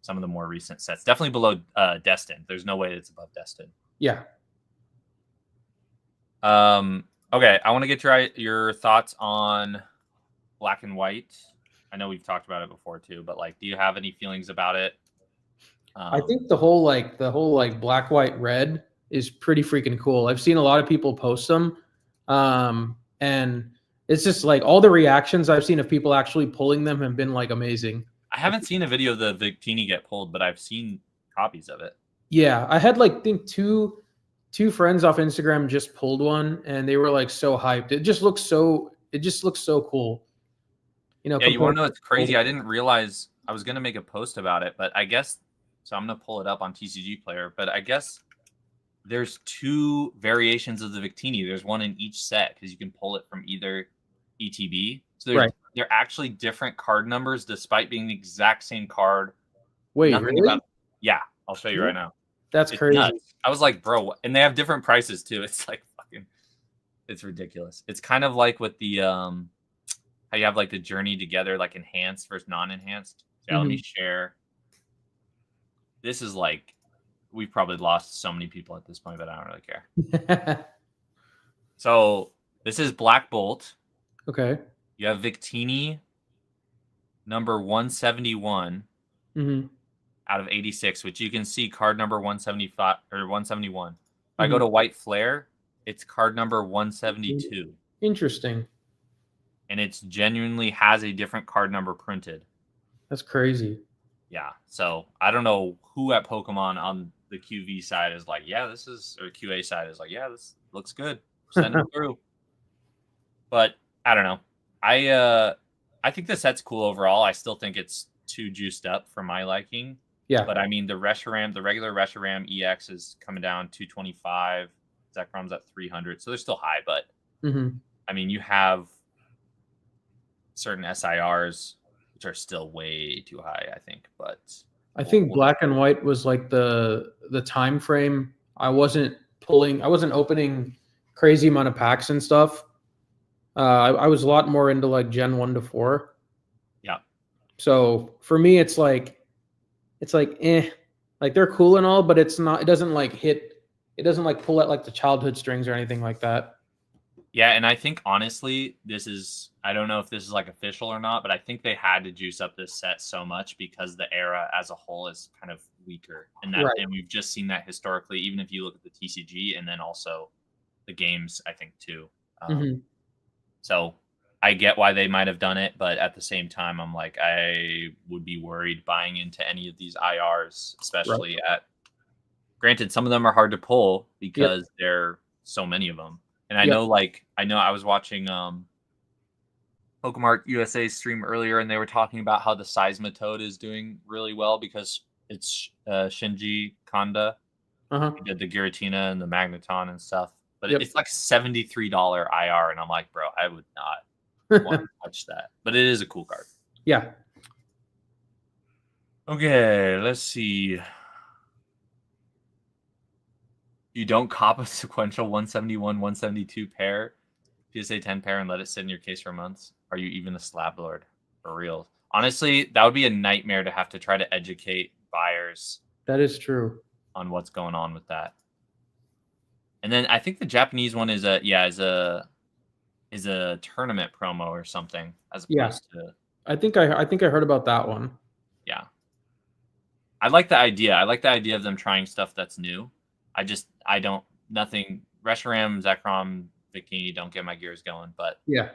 some of the more recent sets. Definitely below Destin. There's no way it's above Destin. Yeah. Okay, I want to get your thoughts on Black and White. I know we've talked about it before too, but like, do you have any feelings about it? I think the whole black, white, red is pretty freaking cool. I've seen a lot of people post them, and it's just like all the reactions I've seen of people actually pulling them have been like amazing. I haven't seen a video of the Victini get pulled, but I've seen copies of it. Yeah, I had like two friends off Instagram just pulled one, and they were like so hyped. It just looks so cool. You know. Yeah, you want to know what's crazy? I didn't realize I was gonna make a post about it, but I guess So I'm gonna pull it up on TCG Player, but I guess there's 2 variations of the Victini. There's one in each set because you can pull it from either ETB. So Right. they're actually different card numbers despite being the exact same card. Wait, Nothing really? about Yeah, I'll show you right now. That's It's crazy. nuts. I was like, bro, and they have different prices too. It's like fucking it's ridiculous. It's kind of like with the how you have like the journey together, like enhanced versus non-enhanced. So let me share. This is like we've probably lost so many people at this point, but I don't really care. So this is Black Bolt. Okay. You have Victini number 171 out of 86, which you can see card number 175 or 171. If I go to White Flare, it's card number 172. Interesting. And it's genuinely has a different card number printed. That's crazy. Yeah. So I don't know who at Pokemon on the QV side is like, yeah, this is, or QA side is like, yeah, this looks good. Send it through. But I don't know. I think the set's cool overall. I still think it's too juiced up for my liking. Yeah. But I mean, the Reshiram, the regular Reshiram EX is coming down 225. Zekrom's at 300. So they're still high, but I mean, you have certain SIRs which are still way too high, I think. But I think Black and White was like the time frame. I wasn't opening crazy amount of packs and stuff. I was a lot more into like Gen 1 to 4. Yeah. So for me, it's like like they're cool and all, but it doesn't like pull at like the childhood strings or anything like that. Yeah, and I think honestly, I don't know if this is like official or not, but I think they had to juice up this set so much because the era as a whole is kind of weaker. And and we've just seen that historically, even if you look at the TCG and then also the games, I think too. So I get why they might have done it, but at the same time, I'm like, I would be worried buying into any of these IRs, especially granted, some of them are hard to pull because there are so many of them. And I know I was watching Pokemon USA stream earlier, and they were talking about how the Seismitoad is doing really well because it's Shinji Kanda. He did the Giratina and the Magneton and stuff. But it's like $73 IR, and I'm like, bro, I would not want to touch that. But it is a cool card. Yeah. Okay, let's see. You don't cop a sequential 171, 172 pair, PSA 10 pair, and let it sit in your case for months? Are you even a slab lord? For real. Honestly, that would be a nightmare to have to try to educate buyers. That is true. On what's going on with that. And then I think the Japanese one is a tournament promo or something as opposed to. I think I heard about that one. Yeah. I like the idea. I like the idea of them trying stuff that's new. Nothing. Reshiram, Zekrom, Victini don't get my gears going, but yeah.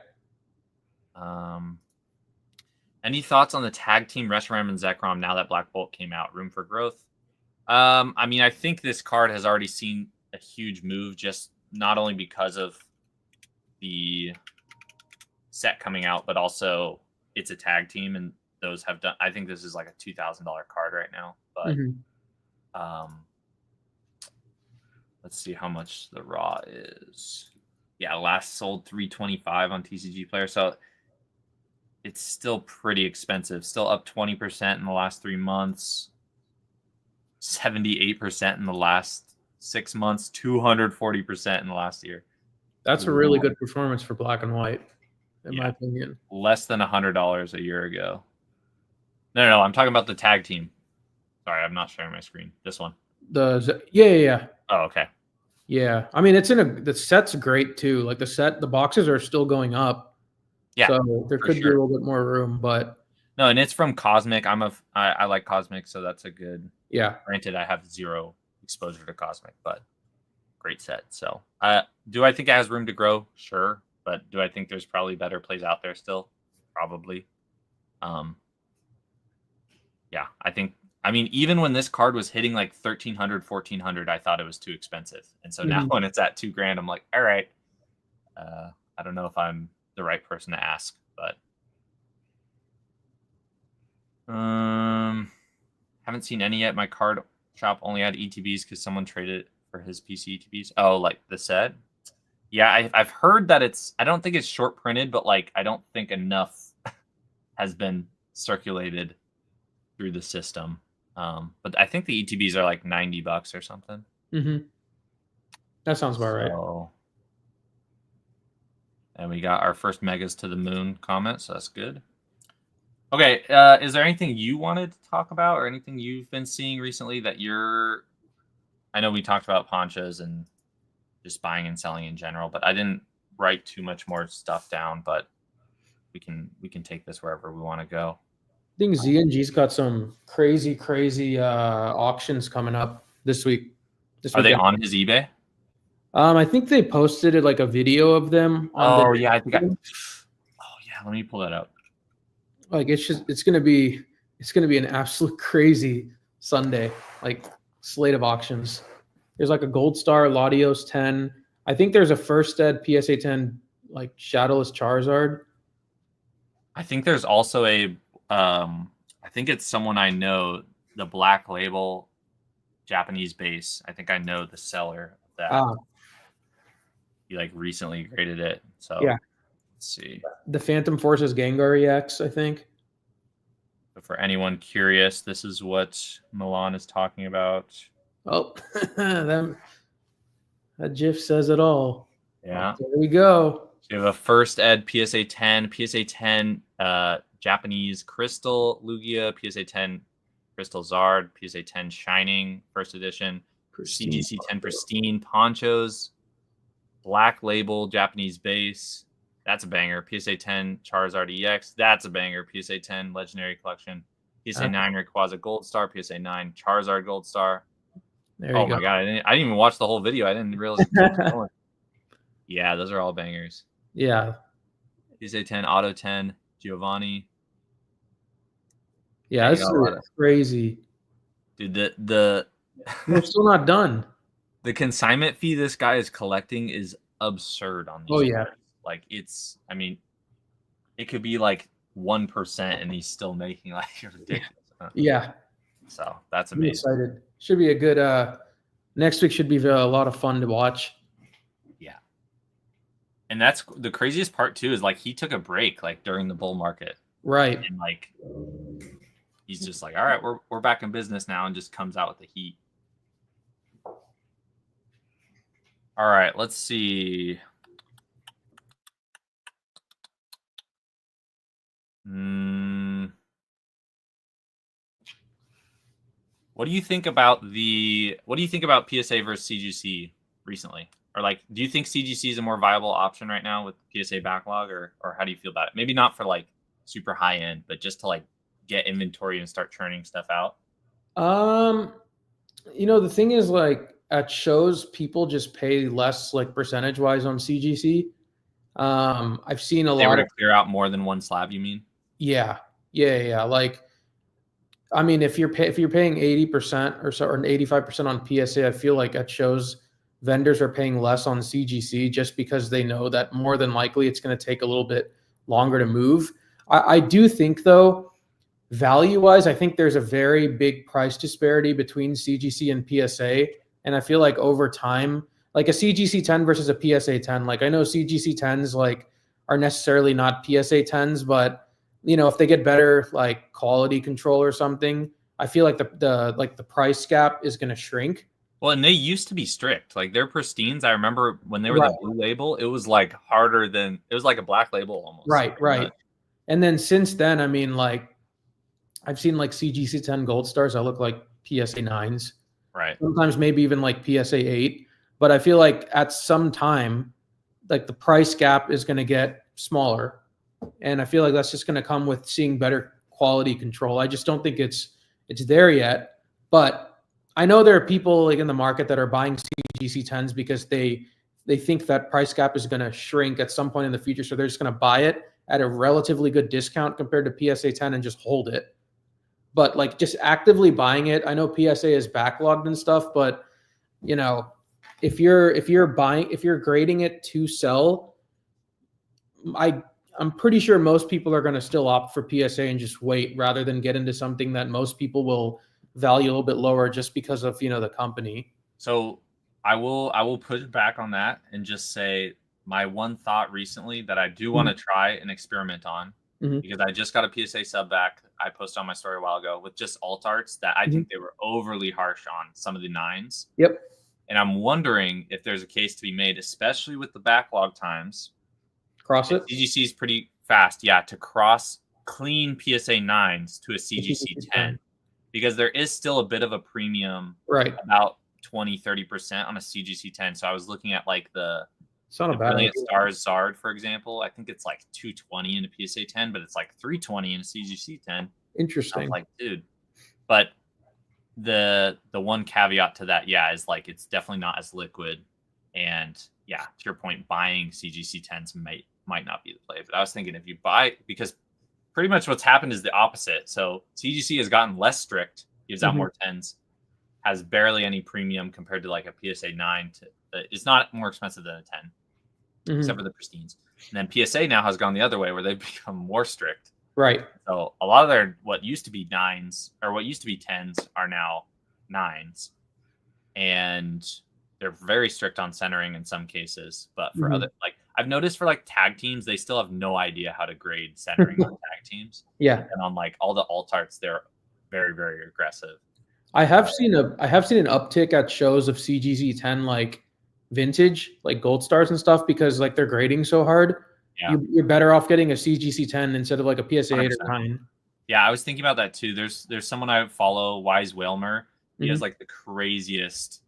Any thoughts on the tag team Reshiram and Zekrom now that Black Bolt came out? Room for growth? I mean, I think this card has already seen a huge move, just not only because of the set coming out, but also it's a tag team, and those have done. I think this is like a $2,000 card right now, but let's see how much the raw is. Yeah, last sold 325 on TCG Player, so it's still pretty expensive. Still up 20% in the last 3 months, 78% in the last 6 months, 240% in the last year. That's a really good performance for Black and White, in my opinion. Less than $100 a year ago. No, I'm talking about the tag team. Sorry, I'm not sharing my screen. This one. Yeah. Oh, okay. Yeah, I mean, the set's great too. Like the boxes are still going up. Yeah, so there could be a little bit more room, but no, and it's from Cosmic. I like Cosmic, so that's a good. Yeah. Granted, I have zero exposure to Cosmic, but great set. So, do I think it has room to grow? Sure, but do I think there's probably better plays out there still? Probably. Yeah, I mean, even when this card was hitting like 1,300, 1,400, I thought it was too expensive. And so now when it's at $2,000, I'm like, all right. I don't know if I'm the right person to ask, but Haven't seen any yet. My card shop only had ETBs because someone traded it for his PC ETBs. Oh, like the set? Yeah, I've heard that it's. I don't think it's short printed, but like I don't think enough has been circulated through the system. But I think the ETBs are like $90 or something. Mm-hmm. That sounds about right. And we got our first Megas to the Moon comment, so that's good. Okay, is there anything you wanted to talk about or anything you've been seeing recently that you're... I know we talked about ponchos and just buying and selling in general, but I didn't write too much more stuff down, but we can take this wherever we want to go. I think ZNG's got some crazy auctions coming up this week. Are they on his eBay? I think they posted it like a video of them. Oh yeah, I think. Oh yeah, let me pull that up. Like it's gonna be an absolute crazy Sunday, like slate of auctions. There's like a Gold Star Latios 10. I think there's a first ed PSA 10 like Shadowless Charizard. I think there's also a I think it's someone I know, the Black Label Japanese base. I think I know the seller of that. He like recently graded it. So yeah. Let's see. The Phantom Forces Gengar EX, I think. So for anyone curious, this is what Milan is talking about. Oh, that GIF says it all. Yeah. There we go. So you have a first ed PSA 10, PSA 10 Japanese Crystal Lugia, PSA 10 Crystal Zard, PSA 10 Shining first edition, CGC 10 Pristine Ponchos, Black Label Japanese base. That's a banger. PSA 10 Charizard EX. That's a banger. PSA 10 Legendary Collection. PSA 9 Rayquaza Gold Star. PSA 9 Charizard Gold Star. There you go. Oh my god! I didn't even watch the whole video. I didn't realize. Yeah, those are all bangers. Yeah. PSA 10 Auto 10 Giovanni. Yeah, this is crazy. Dude, we're still not done. The consignment fee this guy is collecting is absurd on these. Oh yeah. Cards. Like it's, I mean, it could be like 1% and he's still making like ridiculous. Yeah. So that's amazing. I'm excited. Should be a good next week should be a lot of fun to watch. Yeah. And that's the craziest part too, is like he took a break like during the bull market. Right. And like he's just like, all right, we're back in business now, and just comes out with the heat. All right, let's see. What do you think about PSA versus CGC recently? Or like, do you think CGC is a more viable option right now with PSA backlog, or how do you feel about it? Maybe not for like super high end, but just to like get inventory and start churning stuff out. You know, the thing is, like at shows, people just pay less, like percentage wise, on CGC. I've seen a lot. They were to clear out more than one slab, you mean? Yeah. Like, I mean, if you're paying 80% or so, or 85% on PSA, I feel like at shows vendors are paying less on CGC just because they know that more than likely it's going to take a little bit longer to move. I do think though, value-wise, I think there's a very big price disparity between CGC and PSA, and I feel like over time, like a CGC 10 versus a PSA 10, like I know CGC 10s like are necessarily not PSA 10s, but you know, if they get better like quality control or something, I feel like the price gap is going to shrink. Well, and they used to be strict. Like their pristines, I remember when they were the blue label, it was like harder than, it was like a black label almost. Right. And then since then, I mean, like I've seen like CGC 10 Gold Stars that look like PSA 9s. Right. Sometimes maybe even like PSA 8. But I feel like at some time, like the price gap is going to get smaller. And I feel like that's just going to come with seeing better quality control. I just don't think it's there yet. But I know there are people like in the market that are buying CGC 10s because they think that price gap is going to shrink at some point in the future. So they're just going to buy it at a relatively good discount compared to PSA 10 and just hold it. But like just actively buying it, I know PSA is backlogged and stuff, but you know, if you're grading it to sell, I'm pretty sure most people are going to still opt for PSA and just wait rather than get into something that most people will value a little bit lower just because of, the company. So I will push back on that and just say my one thought recently that I do want to try and experiment on, because I just got a PSA sub back. I posted on my story a while ago with just alt arts that I think they were overly harsh on some of the 9s. Yep. And I'm wondering if there's a case to be made, especially with the backlog times. Cross it. CGC is pretty fast, to cross clean PSA 9s to a CGC 10, because there is still a bit of a premium, right? About 20-30% on a CGC 10. So I was looking at like the Brilliant Stars Zard, for example. I think it's like 220 in a PSA 10, but it's like 320 in a CGC 10. Interesting. I'm like, dude. But the one caveat to that, is like it's definitely not as liquid. And to your point, buying CGC 10s might not be the play. But I was thinking if you buy, because pretty much what's happened is the opposite. So CGC has gotten less strict, gives out more 10s, has barely any premium compared to like a PSA 9. It's not more expensive than a 10, except for the pristines. And then PSA now has gone the other way, where they've become more strict. Right. So a lot of their what used to be 9s or what used to be 10s are now 9s, and they're very strict on centering in some cases. But for other, like I've noticed for like tag teams, they still have no idea how to grade centering on tag teams. Yeah. And on like all the alt arts, they're very, very aggressive. I have seen an uptick at shows of CGC 10 like vintage, like gold stars and stuff, because like they're grading so hard. Yeah. You're better off getting a CGC 10 instead of like a PSA 8 or 9. Yeah, I was thinking about that too. There's someone I follow, Wise Whalmer. He has like the craziest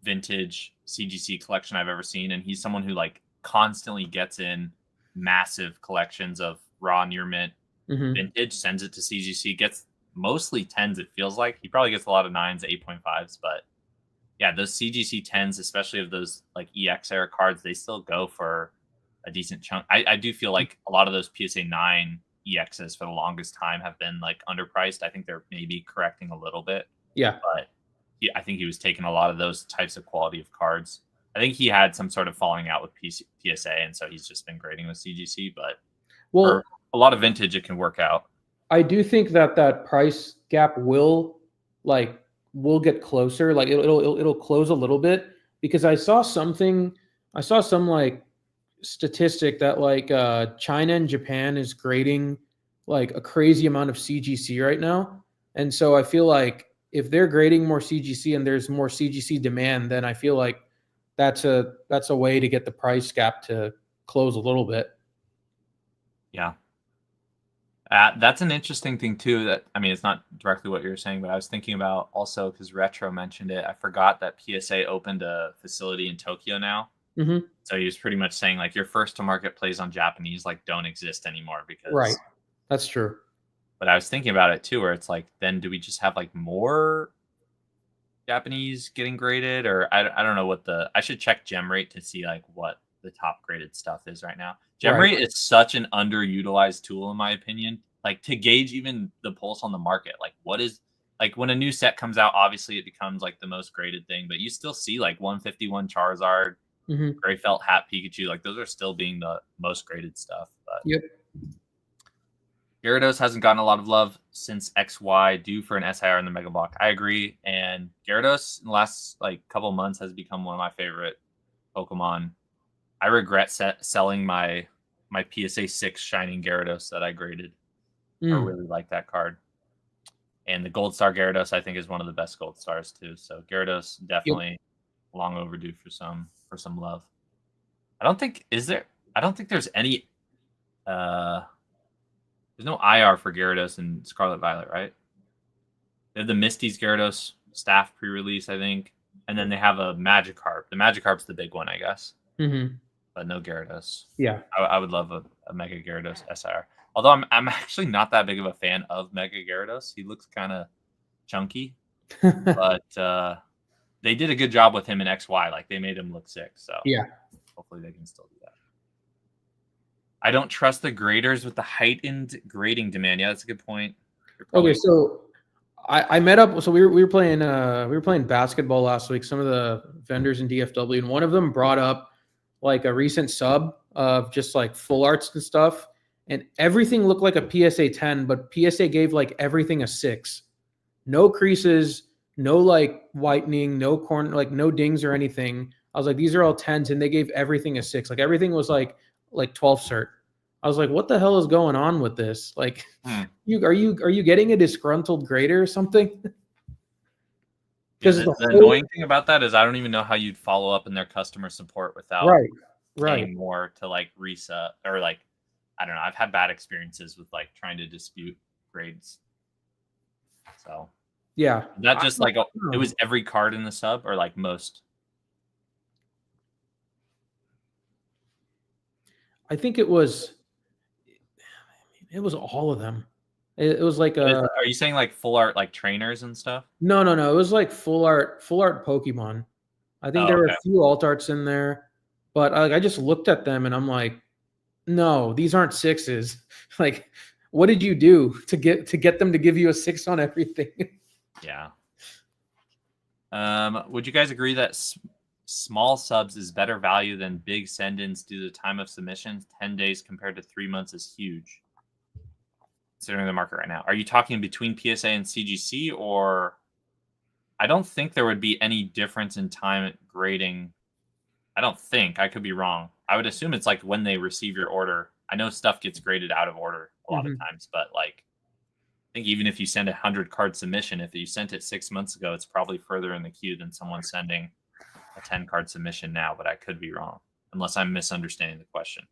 vintage CGC collection I've ever seen, and he's someone who like constantly gets in massive collections of raw near mint vintage, sends it to CGC, gets mostly 10s. It feels like he probably gets a lot of 9s, 8.5s, but those CGC 10s, especially of those like EX era cards, they still go for a decent chunk. I do feel like a lot of those PSA 9 EXs for the longest time have been like underpriced. I think they're maybe correcting a little bit. Yeah. But I think he was taking a lot of those types of quality of cards. I think he had some sort of falling out with PSA, and so he's just been grading with CGC. But for a lot of vintage, it can work out. I do think that price gap will get closer. Like it'll close a little bit, because I saw some like statistic that like China and Japan is grading like a crazy amount of CGC right now. And so I feel like if they're grading more CGC and there's more CGC demand, then I feel like that's a way to get the price gap to close a little bit. Yeah. That's an interesting thing too. That, I mean, it's not directly what you're saying, but I was thinking about also, because Retro mentioned it. I forgot that PSA opened a facility in Tokyo now. So he was pretty much saying like your first to market plays on Japanese like don't exist anymore, because right. That's true. But I was thinking about it too, where it's like, then do we just have like more Japanese getting graded, or I don't know what I should check gem rate to see like what the top graded stuff is right now. Gem rate is such an underutilized tool in my opinion, like to gauge even the pulse on the market. Like what is, like when a new set comes out, obviously it becomes like the most graded thing, but you still see like 151 Charizard, gray felt hat Pikachu, like those are still being the most graded stuff. But yep. Gyarados hasn't gotten a lot of love since XY, due for an SIR in the Mega Block. I agree. And Gyarados in the last like couple months has become one of my favorite Pokemon. I regret selling my PSA 6 Shining Gyarados that I graded. I really like that card. And the Gold Star Gyarados I think is one of the best Gold Stars too. So Gyarados definitely long overdue for some love. I don't think there's any there's no IR for Gyarados and Scarlet Violet, right? They have the Misty's Gyarados staff pre-release, I think. And then they have a Magikarp. The Magikarp's the big one, I guess. But no Gyarados. Yeah. I would love a Mega Gyarados SIR. Although I'm actually not that big of a fan of Mega Gyarados. He looks kind of chunky. But they did a good job with him in XY. Like, they made him look sick. So yeah, hopefully they can still do that. I don't trust the graders with the heightened grading demand. Yeah, that's a good point. Okay, so I met up. So we were playing basketball last week. Some of the vendors in DFW, and one of them brought up like a recent sub of just like full arts and stuff, and everything looked like a PSA 10, but PSA gave like everything a 6. no creases, no like whitening, no corner, like no dings or anything. I was like, these are all 10s, and they gave everything a 6. Like everything was like 12 cert. I was like, what the hell is going on with this? Like, Hmm. are you getting a disgruntled grader or something? Yeah, Because the annoying thing about that is I don't even know how you'd follow up in their customer support without right. paying more to like reset or like I don't know. I've had bad experiences with like trying to dispute grades. So Yeah. that just like it know. was every card in the sub or like most. I think it was all of them. It was like a Are you saying like full art like trainers and stuff? no. It was like full art Pokemon. I think Oh, there were okay. a few alt arts in there, but I just looked at them and I'm like, no, these aren't 6s. Like, what did you do to get them to give you a 6 on everything? Yeah. Would you guys agree that small subs is better value than big send-ins due to the time of submissions? 10 days compared to 3 months is huge. Considering the market right now. Are you talking between PSA and CGC, or I don't think there would be any difference in time grading. I don't think. I could be wrong. I would assume it's like when they receive your order. I know stuff gets graded out of order a lot of times, but like I think even if you send 100-card submission, if you sent it 6 months ago, it's probably further in the queue than someone sending a 10-card submission now, but I could be wrong unless I'm misunderstanding the question.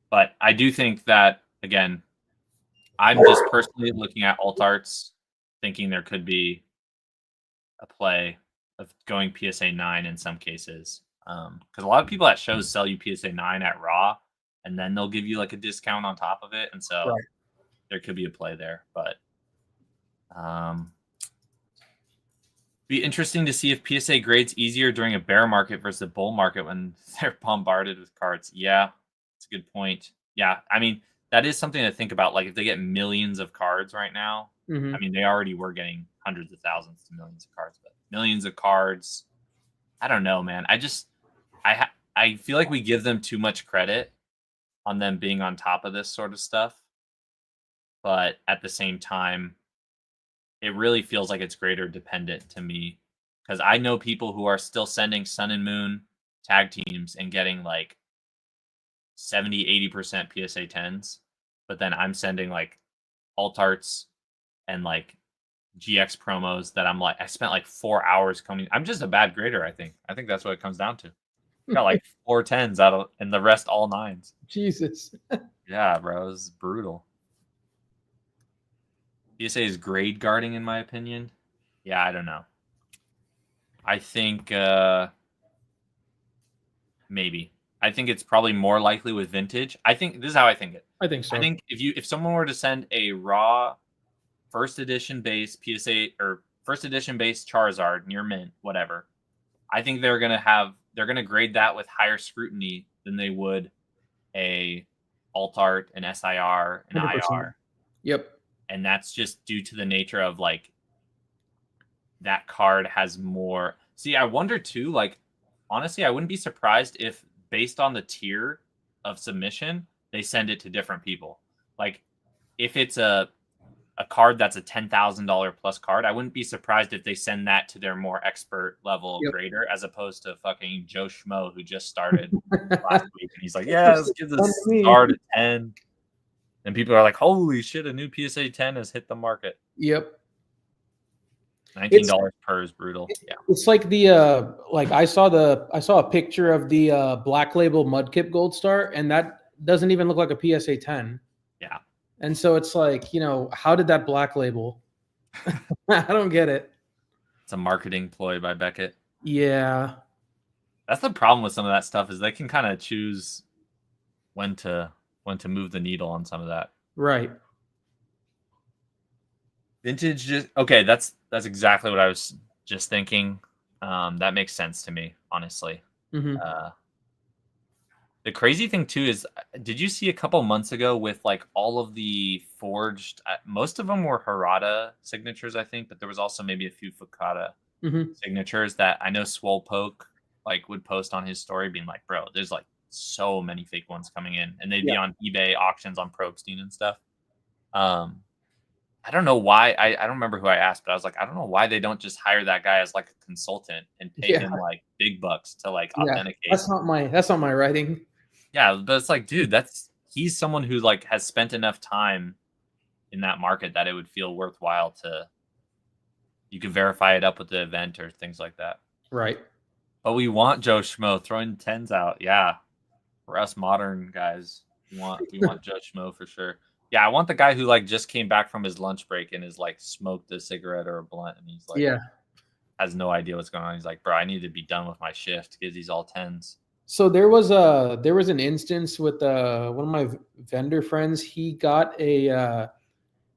But I do think that, again, I'm just personally looking at alt arts, thinking there could be a play of going PSA 9 in some cases. Because a lot of people at shows sell you PSA 9 at Raw, and then they'll give you like a discount on top of it. And so Right. there could be a play there. But be interesting to see if PSA grades easier during a bear market versus a bull market when they're bombarded with cards. Yeah, that's a good point. Yeah, I mean, that is something to think about. Like if they get millions of cards right now, I mean, they already were getting hundreds of thousands to millions of cards, but millions of cards. I don't know, man. I feel like we give them too much credit on them being on top of this sort of stuff, but at the same time, it really feels like it's greater dependent to me because I know people who are still sending Sun and Moon tag teams and getting like 70-80% PSA 10s, but then I'm sending like alt arts and like GX promos that I'm like I spent like 4 hours coming. I'm just a bad grader, I think. I think that's what it comes down to. Got like 4 10s out of and the rest all 9s. Jesus. Yeah, bro, it was brutal. PSA is grade guarding in my opinion. Yeah, I don't know. I think maybe. I think it's probably more likely with vintage. I think this is how I think it. I think so. I think if someone were to send a raw first edition base PSA or first edition base Charizard near mint, whatever, I think they're gonna grade that with higher scrutiny than they would a alt art, an SIR, an 100%. IR. Yep. And that's just due to the nature of like that card has more. See, I wonder too, like honestly, I wouldn't be surprised if based on the tier of submission, they send it to different people. Like if it's a card that's a $10,000 plus card, I wouldn't be surprised if they send that to their more expert level Yep. grader as opposed to fucking Joe Schmo who just started last week and he's like, yeah, this kid's a start at 10. And people are like, holy shit, a new PSA 10 has hit the market. Yep. $19 per is brutal. Yeah. It's like the like I saw a picture of the Black Label Mudkip Gold Star, and that doesn't even look like a PSA 10. Yeah. And so it's like, how did that Black Label? I don't get it. It's a marketing ploy by Beckett. Yeah. That's the problem with some of that stuff is they can kind of choose when to move the needle on some of that. Right. Vintage just okay, that's exactly what I was just thinking. That makes sense to me, honestly. The crazy thing too is, did you see a couple months ago with like all of the forged? Most of them were Harada signatures, I think, but there was also maybe a few Fukada signatures that I know Swolepoke like would post on his story, being like, "Bro, there's like so many fake ones coming in," and they'd be on eBay auctions on Probstein and stuff. I don't know why. I don't remember who I asked, but I was like, I don't know why they don't just hire that guy as like a consultant and pay Yeah, him like big bucks to like yeah. authenticate. That's not my writing. Yeah, but it's like, dude, he's someone who like has spent enough time in that market that it would feel worthwhile to you can verify it up with the event or things like that. Right. But we want Joe Schmo throwing tens out. Yeah, for us modern guys, we want Joe Schmo for sure. Yeah, I want the guy who like just came back from his lunch break and is like smoked a cigarette or a blunt, and he's like Yeah. has no idea what's going on. He's like, bro, I need to be done with my shift because he's all tens. So there was an instance with one of my vendor friends. He got a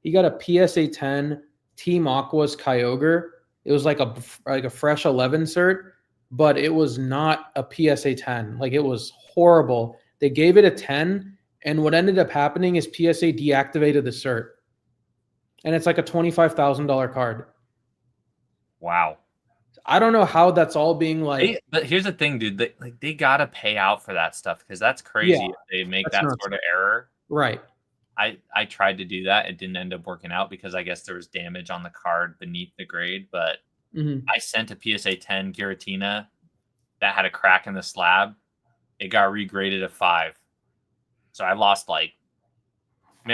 PSA 10 Team Aqua's Kyogre. It was like a fresh 11 cert, but it was not a PSA 10. Like it was horrible. They gave it a 10, and what ended up happening is PSA deactivated the cert, and it's like a $25,000 card. Wow. I don't know how that's all being like. But here's the thing, dude. They gotta pay out for that stuff because that's crazy Yeah, if they make that's that nuts. sort of error. Right. I tried to do that. It didn't end up working out because I guess there was damage on the card beneath the grade. But Mm-hmm. I sent a PSA 10 Giratina that had a crack in the slab. It got regraded a 5. So I lost I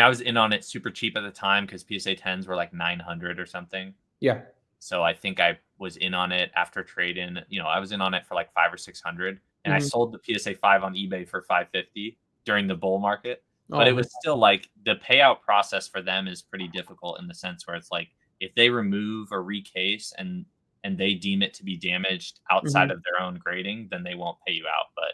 was in on it super cheap at the time because PSA 10s were like 900 or something. Yeah. So I think I was in on it after trade-in. I was in on it for like 500 or 600, and I sold the PSA 5 on eBay for 550 during the bull market. But it was still like the payout process for them is pretty difficult in the sense where it's like if they remove or recase and they deem it to be damaged outside of their own grading, then they won't pay you out. But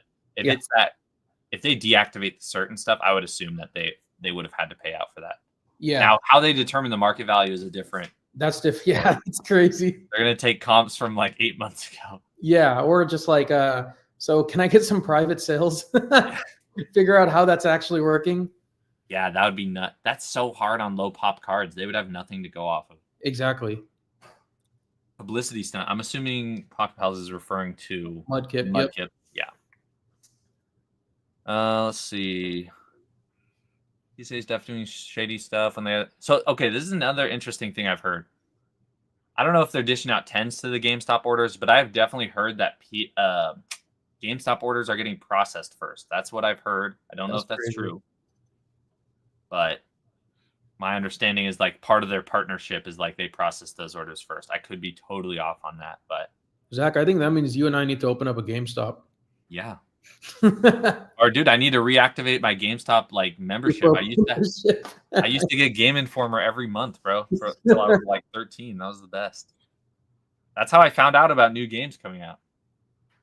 if they deactivate the certain stuff, I would assume that they would have had to pay out for that. Yeah. Now, how they determine the market value is a different. That's different. Yeah, it's crazy. They're gonna take comps from like 8 months ago. Yeah, or just like, so can I get some private sales? Figure out how that's actually working. Yeah, that would be nut. That's so hard on low pop cards. They would have nothing to go off of. Exactly. Publicity stunt. I'm assuming Poképals is referring to Mudkip. Mudkip. Yeah. Let's see. He says definitely doing shady stuff on the. So okay, this is another interesting thing I've heard. I don't know if they're dishing out tens to the GameStop orders, but I've definitely heard that GameStop orders are getting processed first. That's what I've heard. I don't know if that's true, but my understanding is like part of their partnership is like they process those orders first. I could be totally off on that, but Zach, I think that means you and I need to open up a GameStop. yeah. Or dude, I need to reactivate my GameStop like membership. I used to get Game Informer every month, bro, until I was like 13. That was the best. That's how I found out about new games coming out.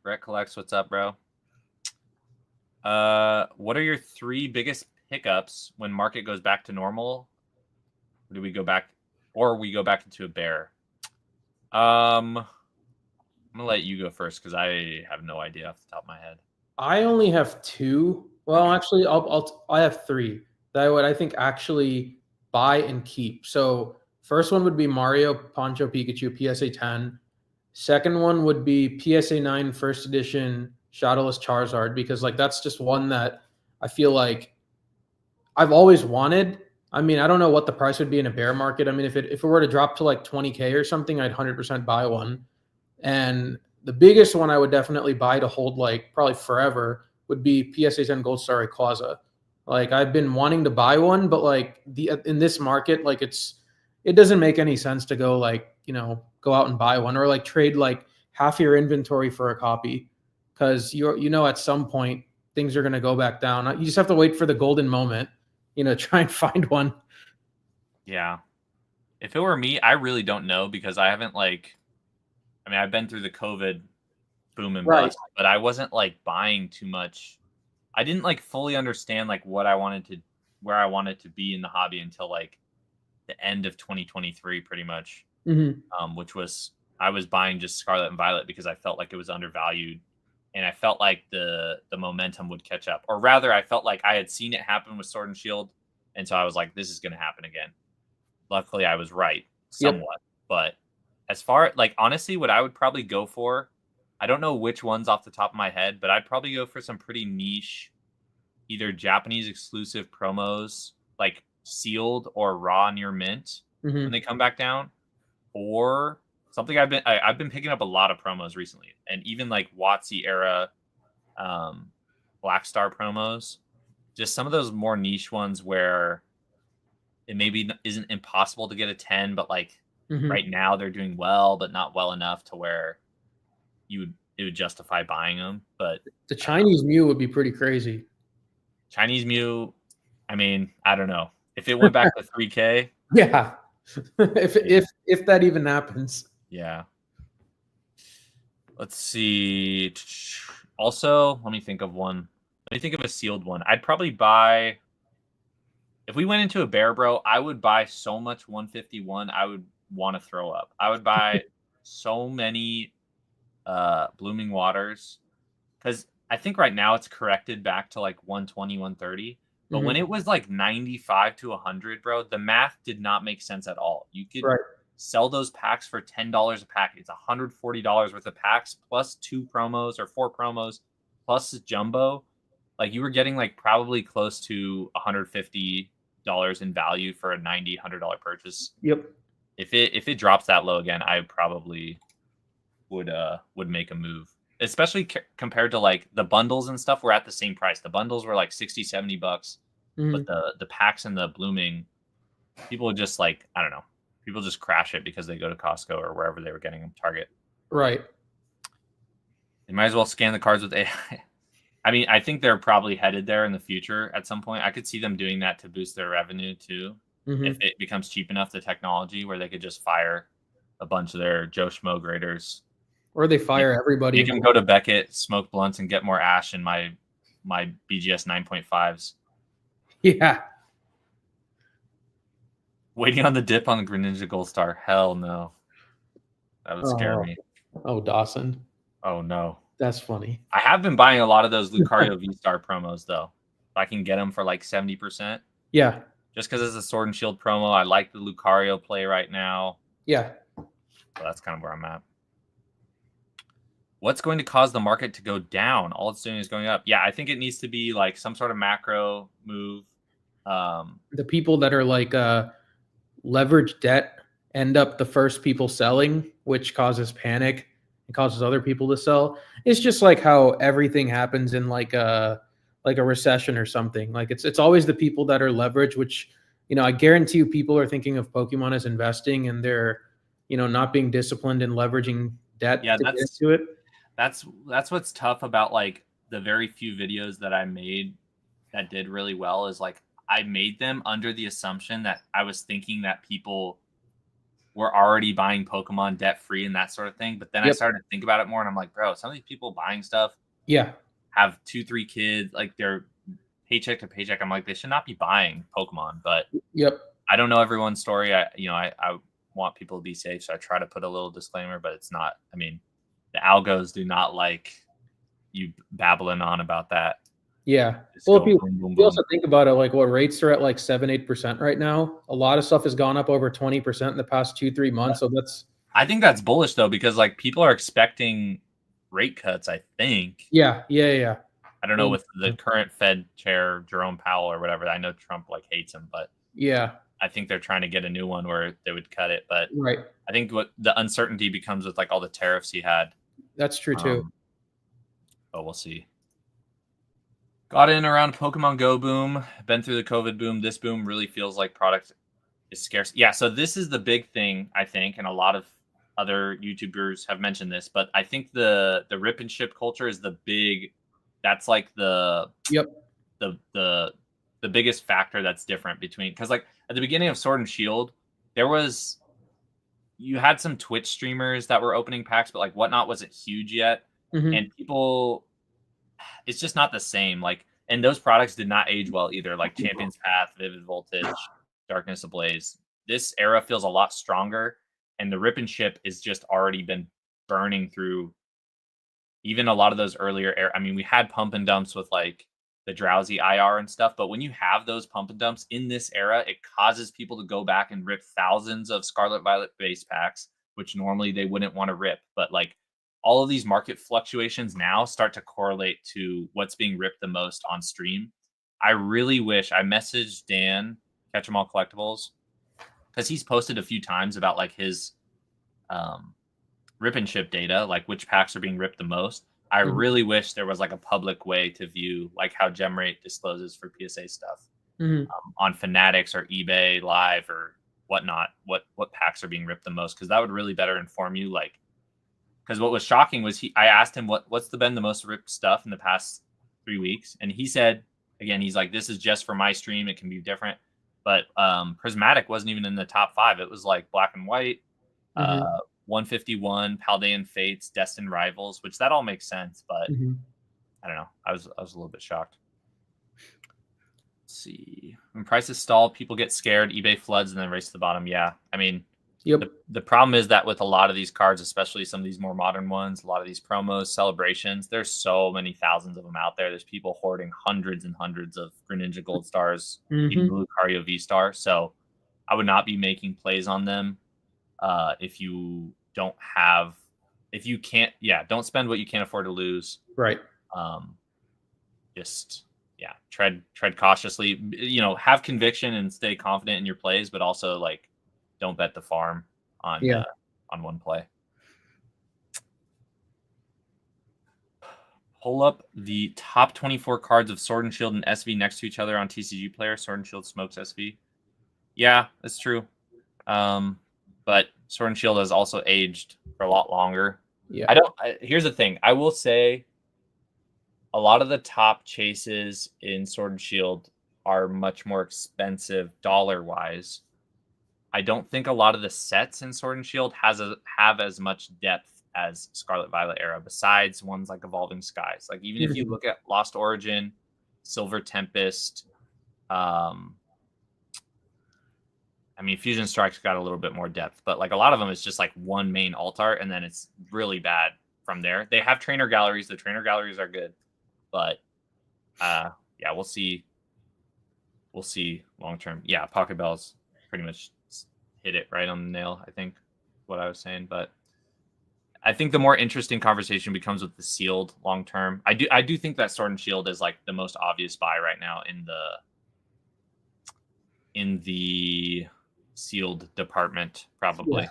Brett Collects, what's up, bro? What are your 3 biggest hiccups when market goes back to normal? Or do we go back into a bear? I'm gonna let you go first because I have no idea off the top of my head. I only have 2. Well, actually, I have 3 that I think actually buy and keep. So first one would be Mario Poncho Pikachu PSA 10. Second one would be PSA 9 first edition Shadowless Charizard because like that's just one that I feel like I've always wanted. I mean, I don't know what the price would be in a bear market. I mean, if it were to drop to like 20K or something, I'd 100% buy one. And the biggest one I would definitely buy to hold like probably forever would be PSA 10 Gold Star Rayquaza. Like I've been wanting to buy one, but like in this market, like it doesn't make any sense to go like, go out and buy one or like trade like half your inventory for a copy because at some point things are going to go back down. You just have to wait for the golden moment, try and find one. Yeah. If it were me, I really don't know because I haven't I've been through the COVID boom and bust, but I wasn't like buying too much. I didn't like fully understand like where I wanted to be in the hobby until like the end of 2023, pretty much. Which was I was buying just Scarlet and Violet because I felt like it was undervalued, and I felt like the momentum would catch up, or rather, I felt like I had seen it happen with Sword and Shield, and so I was like, this is going to happen again. Luckily, I was right somewhat, but as far like honestly, what I would probably go for, I don't know which ones off the top of my head, but I'd probably go for some pretty niche, either Japanese exclusive promos like sealed or raw near mint, Hmm. when they come back down, or something I've been picking up a lot of promos recently, and even like WotC era Black Star promos, just some of those more niche ones where it maybe isn't impossible to get a 10, but like right now they're doing well, but not well enough to where it would justify buying them. But The Chinese Mew would be pretty crazy. Chinese Mew, I mean, I don't know. If it went back to 3K, Yeah. if that even happens. yeah. Let's see. Also, let me think of one. Let me think of a sealed one. I'd probably buy, if we went into a bear bro, I would buy so much 151. I would want to throw up. I would buy so many blooming waters, because I think right now it's corrected back to like 120, 130. But when it was like 95 to 100, bro, the math did not make sense at all. You could sell those packs for $10 a pack. It's $140 worth of packs plus 2 promos or 4 promos plus jumbo. Like you were getting like probably close to $150 in value for a $90, $100 purchase. Yep. If it drops that low again, I probably would make a move. Especially compared to like the bundles and stuff were at the same price. The bundles were like 60, $70, but the packs and the blooming, people would just like, I don't know, people just crash it because they go to Costco or wherever they were getting them, Target. Right. They might as well scan the cards with AI. I mean, I think they're probably headed there in the future at some point. I could see them doing that to boost their revenue too. If it becomes cheap enough, the technology where they could just fire a bunch of their Joe Schmo graders. Or they fire everybody. You can go to Beckett, smoke blunts, and get more ash in my BGS 9.5s. Yeah. Waiting on the dip on the Greninja Gold Star. Hell no. That would scare me. Oh, Dawson. Oh no. That's funny. I have been buying a lot of those Lucario V-Star promos though. If I can get them for like 70%. Yeah. Just because it's a Sword and Shield promo. I like the Lucario play right now. Yeah. So that's kind of where I'm at. What's going to cause the market to go down? All it's doing is going up. Yeah, I think it needs to be like some sort of macro move. The people that are like leveraged debt end up the first people selling, which causes panic and causes other people to sell. It's just like how everything happens in like a recession or something. Like it's always the people that are leveraged, which, you know, I guarantee you people are thinking of Pokemon as investing and they're, you know, not being disciplined and leveraging debt to get into it. That's what's tough about like the very few videos that I made that did really well is like I made them under the assumption that I was thinking that people were already buying Pokemon debt free and that sort of thing. But then I started to think about it more and I'm like, bro, some of these people buying stuff have 2-3 kids, like they're paycheck to paycheck. I'm like, they should not be buying Pokemon. But I don't know everyone's story. I want people to be safe, so I try to put a little disclaimer, but it's not, I mean, the algos do not like you babbling on about that. Yeah. Well, if you also think about it, like what rates are at like 7-8% right now. A lot of stuff has gone up over 20% in the past 2-3 months. So I think that's bullish though, because like people are expecting rate cuts, I think. Yeah. I don't know with the current Fed chair, Jerome Powell or whatever. I know Trump like hates him, but I think they're trying to get a new one where they would cut it. But I think what the uncertainty becomes with like all the tariffs he had. That's true too. But we'll see. Got in around Pokemon Go boom. Been through the COVID boom. This boom really feels like product is scarce. Yeah, so this is the big thing, I think, and a lot of other YouTubers have mentioned this, but I think the rip and ship culture is the big. That's like the biggest factor that's different between, because like at the beginning of Sword and Shield, you had some Twitch streamers that were opening packs, but like Whatnot wasn't huge yet. And people, it's just not the same. Like, and those products did not age well either. Like Champion's Path, Vivid Voltage, Darkness Ablaze. This era feels a lot stronger, and the rip and ship is just already been burning through even a lot of those earlier I mean, we had pump and dumps with like the Drowsy IR and stuff, but when you have those pump and dumps in this era, it causes people to go back and rip thousands of Scarlet Violet base packs, which normally they wouldn't want to rip. But like all of these market fluctuations now start to correlate to what's being ripped the most on stream. I really wish I messaged Dan, Catch 'em All Collectibles. because he's posted a few times about like his rip and ship data, like which packs are being ripped the most. I really wish there was like a public way to view like how gem rate discloses for PSA stuff on Fanatics or eBay Live or whatnot. What packs are being ripped the most, because that would really better inform you. Like, because what was shocking was I asked him what's been the most ripped stuff in the past 3 weeks, and he said again, he's like, this is just for my stream. It can be different, but Prismatic wasn't even in the top 5. It was like Black and White. 151, Paldean Fates, Destined Rivals, which that all makes sense, but I don't know. I was a little bit shocked. Let's see. When prices stall, people get scared, eBay floods, and then race to the bottom. Yeah. I mean, the problem is that with a lot of these cards, especially some of these more modern ones, a lot of these promos, celebrations, there's so many thousands of them out there. There's people hoarding hundreds and hundreds of Greninja Gold Stars, even Lucario V-Star. So I would not be making plays on them. If you can't, don't spend what you can't afford to lose. Right. Just tread cautiously. Have conviction and stay confident in your plays, but also like don't bet the farm on one play. Pull up the top 24 cards of Sword and Shield and SV next to each other on TCG Player. Sword and Shield smokes SV. Yeah, that's true. But Sword and Shield has also aged for a lot longer. Yeah. Here's the thing. I will say a lot of the top chases in Sword and Shield are much more expensive dollar-wise. I don't think a lot of the sets in Sword and Shield have as much depth as Scarlet Violet era, besides ones like Evolving Skies. Like, even if you look at Lost Origin, Silver Tempest, I mean, Fusion Strike's got a little bit more depth, but like a lot of them is just like one main alt art, and then it's really bad from there. They have trainer galleries. The trainer galleries are good, but we'll see. We'll see long term. Yeah, Pocket Bells pretty much hit it right on the nail, I think, what I was saying. But I think the more interesting conversation becomes with the sealed long term. I do think that Sword and Shield is like the most obvious buy right now in the sealed department, probably,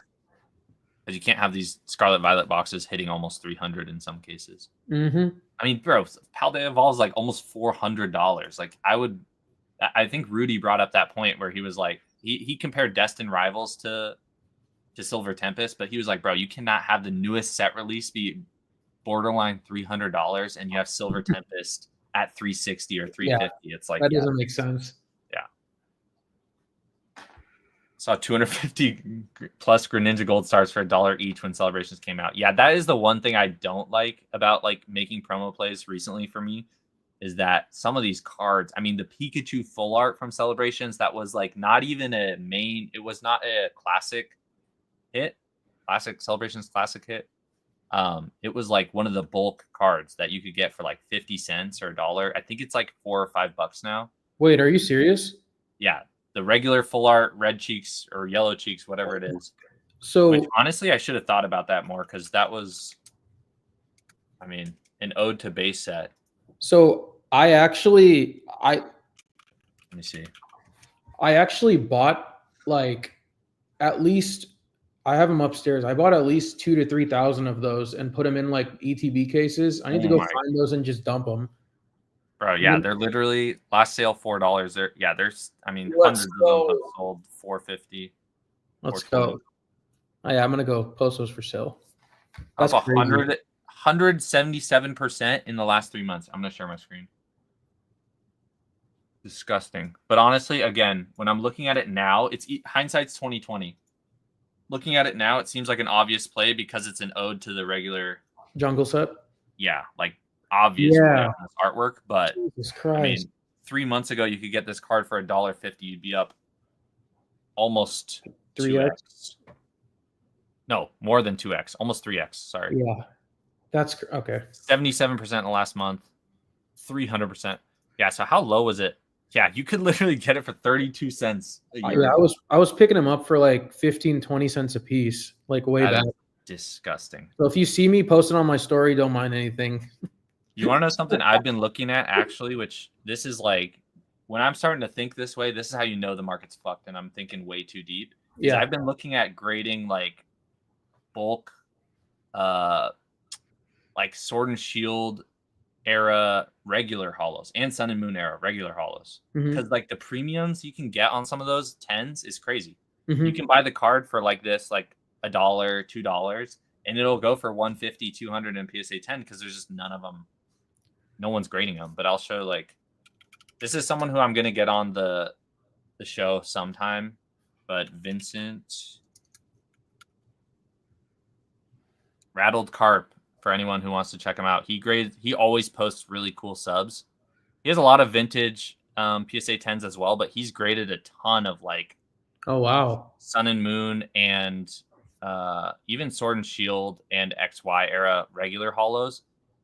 because you can't have these Scarlet Violet boxes hitting almost 300 in some cases. I mean, bro, Paldea Evolves like almost $400. Like, I think Rudy brought up that point where he was like, he compared Destined Rivals to Silver Tempest, but he was like, bro, you cannot have the newest set release be borderline $300 and you have Silver Tempest at 360 or 350. It's like, that doesn't make sense. Saw 250 plus Greninja Gold Stars for $1 each when Celebrations came out. Yeah, that is the one thing I don't like about like making promo plays recently for me, is that some of these cards, I mean, the Pikachu full art from Celebrations, that was like not even a main, it was not a classic Celebrations classic hit. It was like one of the bulk cards that you could get for like 50 cents or $1. I think it's like $4 or $5 now. Wait, are you serious? Yeah. The regular full art, red cheeks or yellow cheeks, whatever it is. So, which, honestly, I should have thought about that more, because that was, I mean, an ode to base set. So let me see. I actually bought like at least, I have them upstairs. I bought at least 2,000 to 3,000 of those and put them in like ETB cases. I need to go find those and just dump them. Bro, yeah, they're literally last sale $4. There's hundreds of them have sold $4.50. Let's go. Oh, yeah, I'm gonna go post those for sale. That's 177% in the last 3 months. I'm gonna share my screen. Disgusting. But honestly, again, when I'm looking at it now, it's hindsight's 2020. Looking at it now, it seems like an obvious play because it's an ode to the regular jungle set. Yeah, like obvious artwork, but Jesus Christ. I mean, 3 months ago you could get this card for $1.50. You'd be up almost 3x. No, more than 2x, almost 3x. Sorry. Yeah, that's okay. 77% in the last month, 300%. Yeah. So how low was it? Yeah, you could literally get it for 32 cents a year. Yeah, I was picking them up for like 15, 20 cents a piece, like way back. Disgusting. So if you see me posting on my story, don't mind anything. You want to know something I've been looking at, actually, which this is like, when I'm starting to think this way, this is how you know the market's fucked and I'm thinking way too deep, is Yeah. I've been looking at grading like bulk, uh, like Sword and Shield era regular hollows and Sun and Moon era regular hollows. Mm-hmm. Because like the premiums you can get on some of those 10s is crazy. You Mm-hmm. can buy the card for like this, like $1, $2, and it'll go for 150, 200 in PSA 10 because there's just none of them. No one's grading them. But I'll show like this is someone who I'm gonna get on the show sometime. But Vincent Rattled Carp, for anyone who wants to check him out. He always posts really cool subs. He has a lot of vintage PSA 10s as well, but he's graded a ton of like Oh wow. Sun and Moon and even Sword and Shield and XY era regular hollows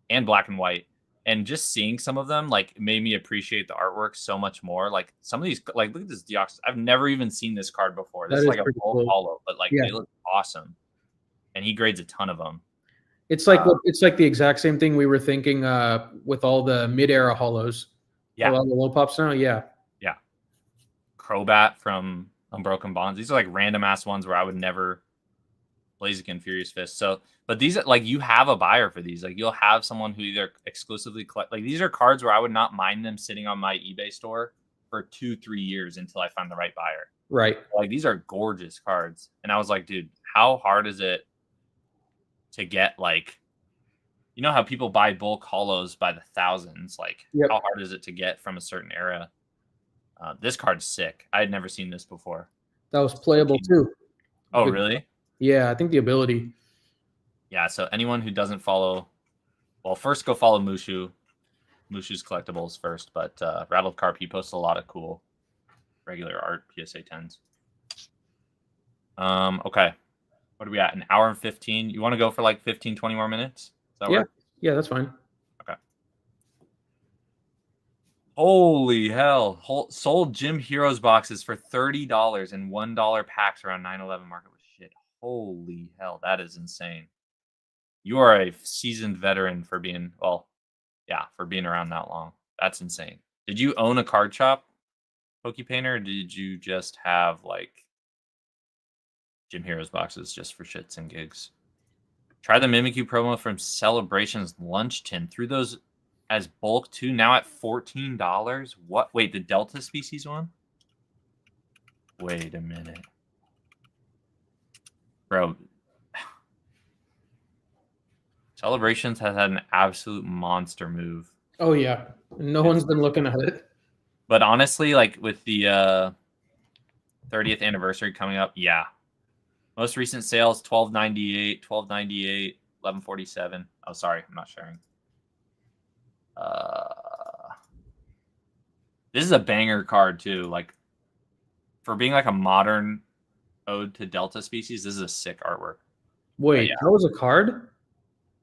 and black and white. And just seeing some of them like made me appreciate the artwork so much more. Like some of these, like look at this Deoxys. I've never even seen this card before. This That is is like a pretty full cool. hollow, but like Yeah. they look awesome. And he grades a ton of them. It's like it's like the exact same thing we were thinking with all the mid-era hollows. Yeah. All the low pops now. Yeah. Yeah. Crobat from Unbroken Bonds. These are like random ass ones where I would never Blaziken, Furious Fist. So, but these like you have a buyer for these. Like you'll have someone who either exclusively collect. Like these are cards where I would not mind them sitting on my eBay store for 2-3 years until I find the right buyer. Right. Like these are gorgeous cards, and I was like, dude, how hard is it to get like, you know how people buy bulk hollows by the thousands? Like, how hard is it to get from a certain era? This card's sick. I had never seen this before. That was playable too. Oh, really? Yeah, I think the ability. Yeah, so anyone who doesn't follow, well, first go follow Mushu. Mushu's Collectibles first, but Rattled Carp, he posts a lot of cool regular art PSA 10s. Okay. What are we at? An hour and 15. You want to go for like 15, 20 more minutes? Does that work? Yeah, that's fine. Okay. Holy hell. Sold Gym Heroes boxes for $30 and $1 packs around 9/11 market with shit. Holy hell. That is insane. You are a seasoned veteran for being, well, yeah, for being around that long. That's insane. Did you own a card shop, Pokepainter, or did you just have like Gym Heroes boxes just for shits and gigs? Try the Mimikyu promo from Celebration's lunch tin. Threw those as bulk too, now at $14. What? Wait, the Delta species one? Wait a minute. Bro. Celebrations has had an absolute monster move. Oh yeah. No one's been looking at it. But honestly, like with the 30th anniversary coming up, yeah. Most recent sales, $12.98, $12.98, $11.47. Oh, sorry, I'm not sharing. This is a banger card too. Like for being like a modern ode to Delta species, this is a sick artwork. Wait, that was a card?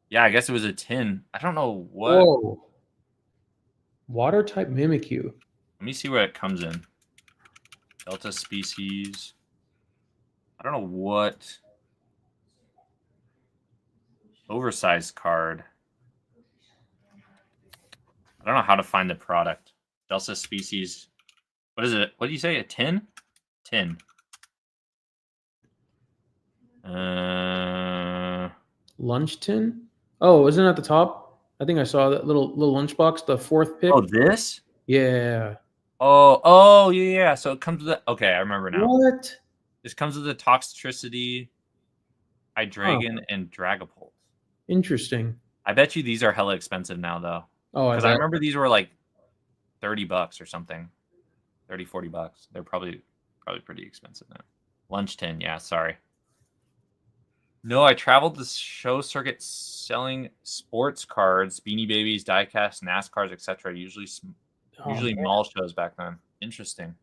Yeah, I guess it was a tin. I don't know what. Whoa. Water type Mimikyu. Let me see where it comes in. Delta species. I don't know what. Oversized card. I don't know how to find the product. Delta species. What is it? What do you say? A tin? Tin. Lunch tin? Oh, isn't it at the top? I think I saw that little lunchbox, the fourth pick. Oh, this? Yeah. Oh, yeah. So it comes with okay, I remember now. What? This comes with the Toxtricity, Hydreigon, and Dragapult. Interesting. I bet you these are hella expensive now, though. Oh, because I remember these were like $30 or something. $30-$40. They're probably pretty expensive now. Lunch tin, yeah, sorry. No, I traveled the show circuit selling sports cards, Beanie Babies, diecast, NASCARs, etc. Usually mall shows back then. Interesting.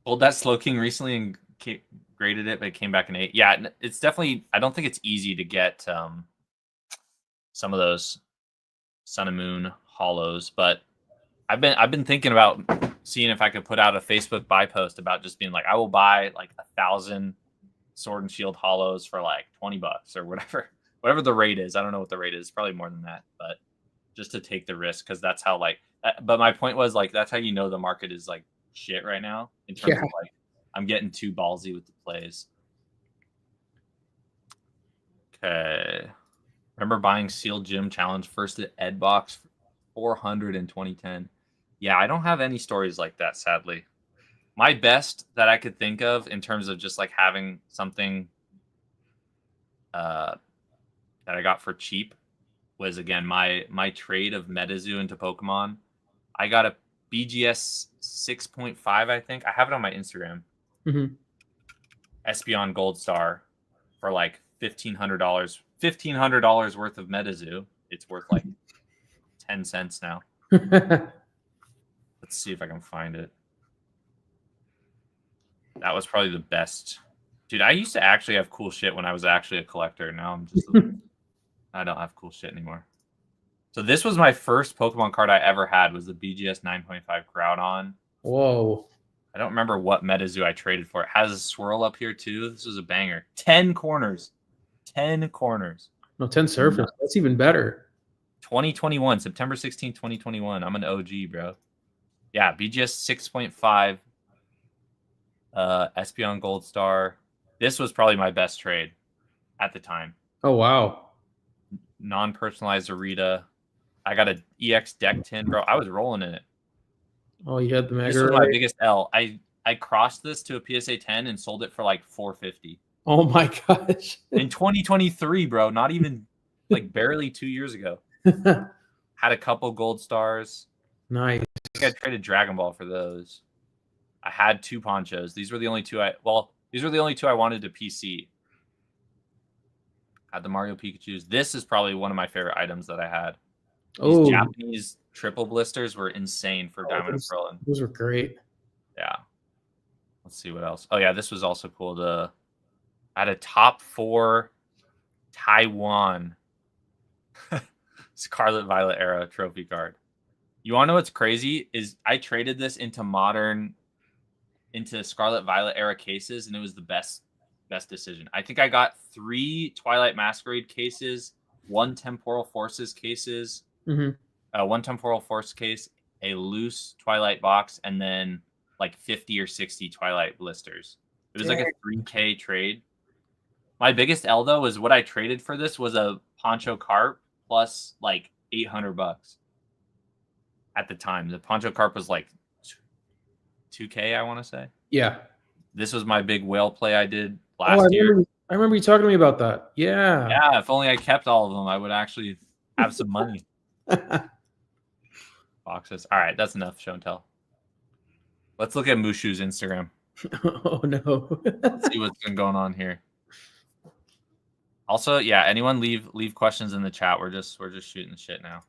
Pulled that Slow King recently and graded it, but it came back in 8. Yeah, it's definitely. I don't think it's easy to get some of those Sun and Moon hollows, but I've been thinking about seeing if I could put out a Facebook buy post about just being like, I will buy like 1,000 Sword and Shield hollows for like $20 or whatever the rate is. I don't know what the rate is. Probably more than that, but just to take the risk because that's how like. But my point was like that's how you know the market is like shit right now in terms Yeah. of like I'm getting too ballsy with the plays. Okay. Remember buying Sealed Gym Challenge first at Ed Box 400 in 2010. Yeah, I don't have any stories like that, sadly. My best that I could think of in terms of just like having something that I got for cheap was again my trade of Metazoo into Pokemon. I got a BGS 6.5, I think. I have it on my Instagram. Mm-hmm. Espeon Gold Star for like $1,500. $1,500 worth of Metazoo. It's worth like 10 cents now. Let's see if I can find it. That was probably the best. Dude, I used to actually have cool shit when I was actually a collector. Now I'm just I don't have cool shit anymore. So this was my first Pokemon card I ever had was the BGS 9.5 Groudon. Whoa. I don't remember what Metazoo I traded for. It has a swirl up here too. This was a banger. 10 corners. 10 corners. No, 10 surface. That's even better. 2021, September 16, 2021. I'm an OG, bro. Yeah, BGS 6.5. Espeon Gold Star. This was probably my best trade at the time. Oh, wow. Non-personalized Arita. I got a EX deck tin, bro. I was rolling in it. Oh, you had the Mega. This was my biggest L. I crossed this to a PSA 10 and sold it for like $450. Oh my gosh. In 2023, bro. Not even like barely 2 years ago. Had a couple gold stars. Nice. I think I traded Dragon Ball for those. I had 2 ponchos. These were the only two I wanted to PC. Had the Mario Pikachus. This is probably one of my favorite items that I had. These Japanese triple blisters were insane for Diamond and Pearl. Those were great. Yeah. Let's see what else. Oh yeah, this was also cool. I had a top 4 Taiwan Scarlet Violet era trophy card. You want to know what's crazy? Is I traded this into Scarlet Violet era cases, and it was the best decision. I think I got 3 Twilight Masquerade cases, 1 Temporal Forces cases, 1 Temporal Force case, a loose Twilight box, and then like 50 or 60 Twilight blisters. It was like a 3K trade. My biggest L though was what I traded for this was a Poncho Carp plus like $800 at the time. The Poncho Carp was like 2K, I want to say. Yeah. This was my big whale play I did last year. I remember you talking to me about that. Yeah. Yeah, if only I kept all of them, I would actually have some money. Boxes. All right, that's enough show and tell. Let's look at Mushu's Instagram. Oh no. Let's see what's been going on here. Also, yeah, anyone leave questions in the chat. We're just shooting the shit now.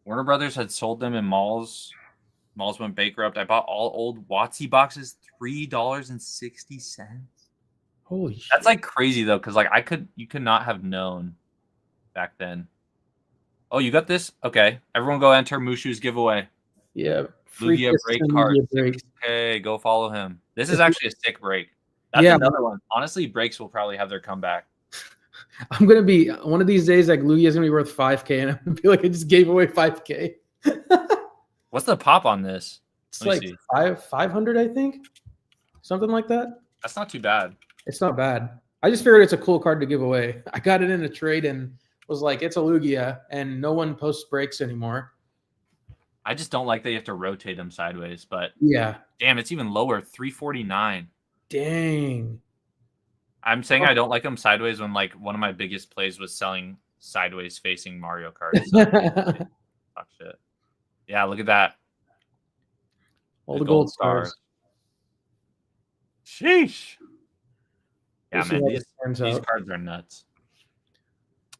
Warner Brothers had sold them in malls. Malls went bankrupt. I bought all old WotC boxes, $3.60. Holy shit. That's like crazy though, because like you could not have known back then. Oh, you got this? Okay. Everyone go enter Mushu's giveaway. Yeah. Lugia break card. Okay, go follow him. This is actually a sick break. That's another one. Honestly, breaks will probably have their comeback. I'm gonna be one of these days like Lugia's gonna be worth 5K, and I'm gonna be like, I just gave away 5K. What's the pop on this? It's like 500, I think, something like that. That's not too bad. It's not bad. I just figured it's a cool card to give away. I got it in a trade and was like, it's a Lugia, and no one posts breaks anymore. I just don't like that you have to rotate them sideways, but yeah. Damn, it's even lower, 349. Dang. I'm saying I don't like them sideways when like one of my biggest plays was selling sideways facing Mario cards. So, fuck shit. Yeah, look at that. All the gold stars. Sheesh. Yeah, We'll man, these cards are nuts.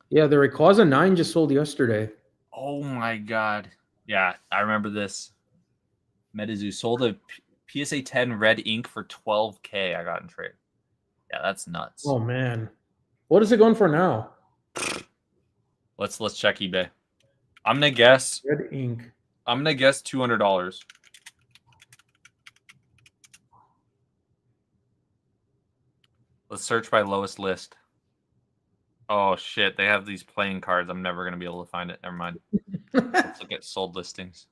Yeah, the Rayquaza 9 just sold yesterday. Oh my god. Yeah, I remember this. Metazoo sold a PSA 10 red ink for $12K. I got in trade. Yeah, that's nuts. Oh man. What is it going for now? Let's check eBay. I'm gonna guess red ink. I'm gonna guess $200. Let's search by lowest list. Oh shit, they have these playing cards. I'm never gonna be able to find it. Never mind. Let's look at sold listings.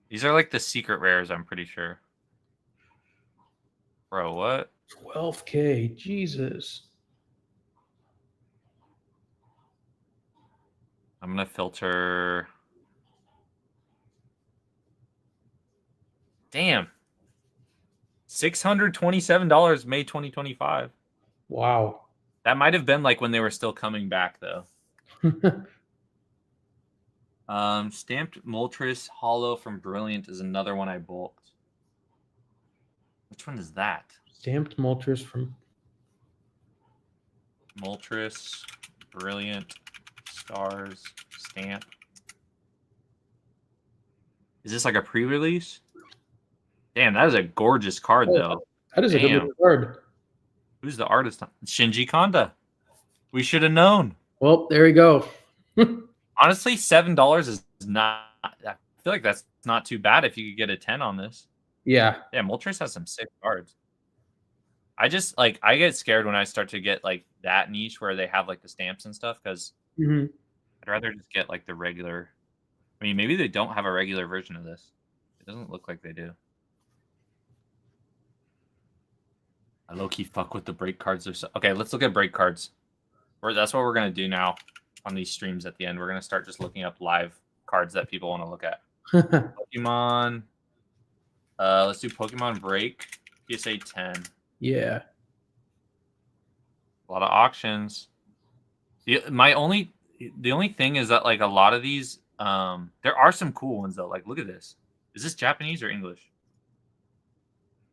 These are like the secret rares, I'm pretty sure. Bro, what? 12K. Jesus. I'm gonna filter. Damn. $627 May 2025. Wow. That might have been like when they were still coming back though. Stamped Moltres Hollow from Brilliant is another one I bulked. Which one is that? Stamped Moltres from Moltres, Brilliant, Stars, Stamp. Is this like a pre-release? Damn, that is a gorgeous card though. That is a good looking card. Who's the artist? Shinji Kanda. We should have known. Well, there you go. Honestly, $7 is not. I feel like that's not too bad if you could get a 10 on this. Yeah. Yeah, Moltres has some sick cards. I just like I get scared when I start to get like that niche where they have like the stamps and stuff because I'd rather just get like the regular. I mean, maybe they don't have a regular version of this. It doesn't look like they do. I low-key fuck with the break cards. Okay, let's look at break cards. That's what we're going to do now on these streams at the end. We're going to start just looking up live cards that people want to look at. Pokemon. Let's do Pokemon Break. PSA 10. Yeah. A lot of auctions. The only thing is that like a lot of these, there are some cool ones though. Like, look at this. Is this Japanese or English?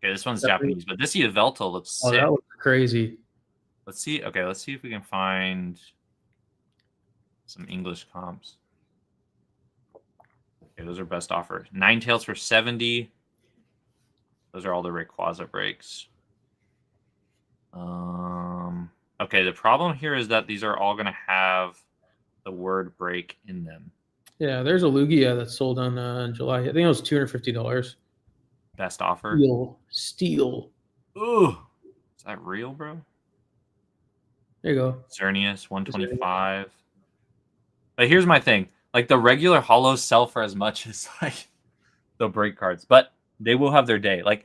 Okay, this one's Japanese, but this Yveltal looks sick. Oh, that looks crazy. Let's see. Okay, let's see if we can find some English comps. Okay, those are best offer. Ninetales for 70. Those are all the Rayquaza breaks. Okay, the problem here is that these are all going to have the word break in them. Yeah, there's a Lugia that sold on July. I think it was $250. Best offer. Steel. Ooh, is that real, bro? There you go. Xerneas, 125. But here's my thing. Like, the regular holos sell for as much as, like, the break cards. But they will have their day. Like,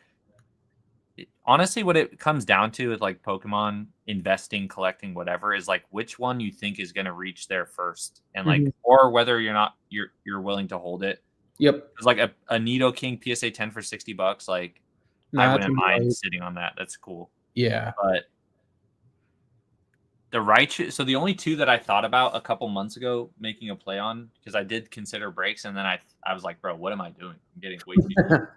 honestly, what it comes down to is, like, Pokemon investing, collecting, whatever, is, like, which one you think is going to reach there first. And, like, or whether you're willing to hold it. Yep. It's like a Nidoking PSA 10 for $60. Like, I wouldn't mind sitting on that. That's cool. Yeah. But the Raichu, so the only two that I thought about a couple months ago making a play on, because I did consider breaks, and then I was like, bro, what am I doing? I'm getting way too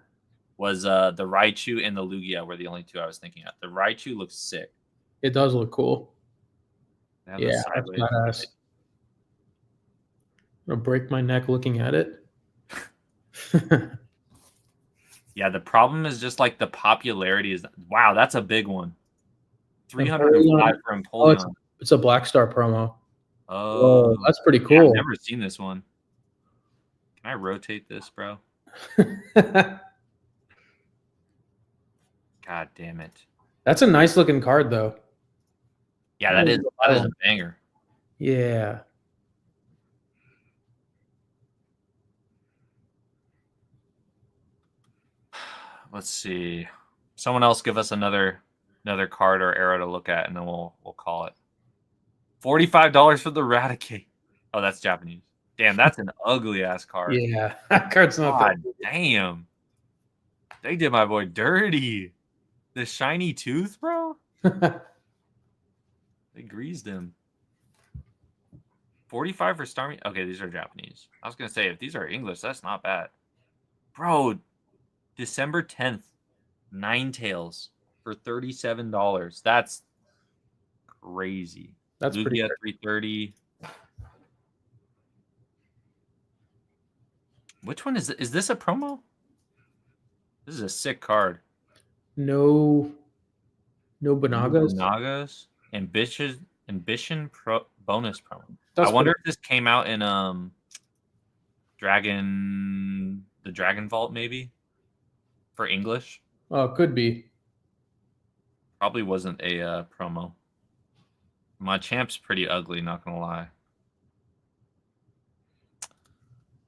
was the Raichu and the Lugia were the only two I was thinking of. The Raichu looks sick. It does look cool. Yeah, that's badass. I'll break my neck looking at it. Yeah, the problem is just like the popularity is. Wow, that's a big one. 305 for Empoleon. It's a Black Star promo. Oh, that's pretty cool. Yeah, I've never seen this one. Can I rotate this, bro? God damn it. That's a nice looking card, though. Yeah, that is a banger. Yeah. Let's see. Someone else give us another card or arrow to look at, and then we'll call it. $45 for the Raticate. Oh, that's Japanese. Damn, that's an ugly ass card. Yeah, that card's not God damn. They did my boy dirty. The shiny tooth, bro. They greased him. 45 for Starmie. Okay, these are Japanese. I was gonna say if these are English, that's not bad, bro. December 10th, Ninetales for $37. That's crazy. That's Lugia pretty at 330. Which one is this a promo? This is a sick card. No Bonagas. Bonagas. Ambition bonus promo. That's I wonder if this came out in the Dragon Vault maybe for English. Oh, could be. Probably wasn't a promo. My champ's pretty ugly, not gonna lie.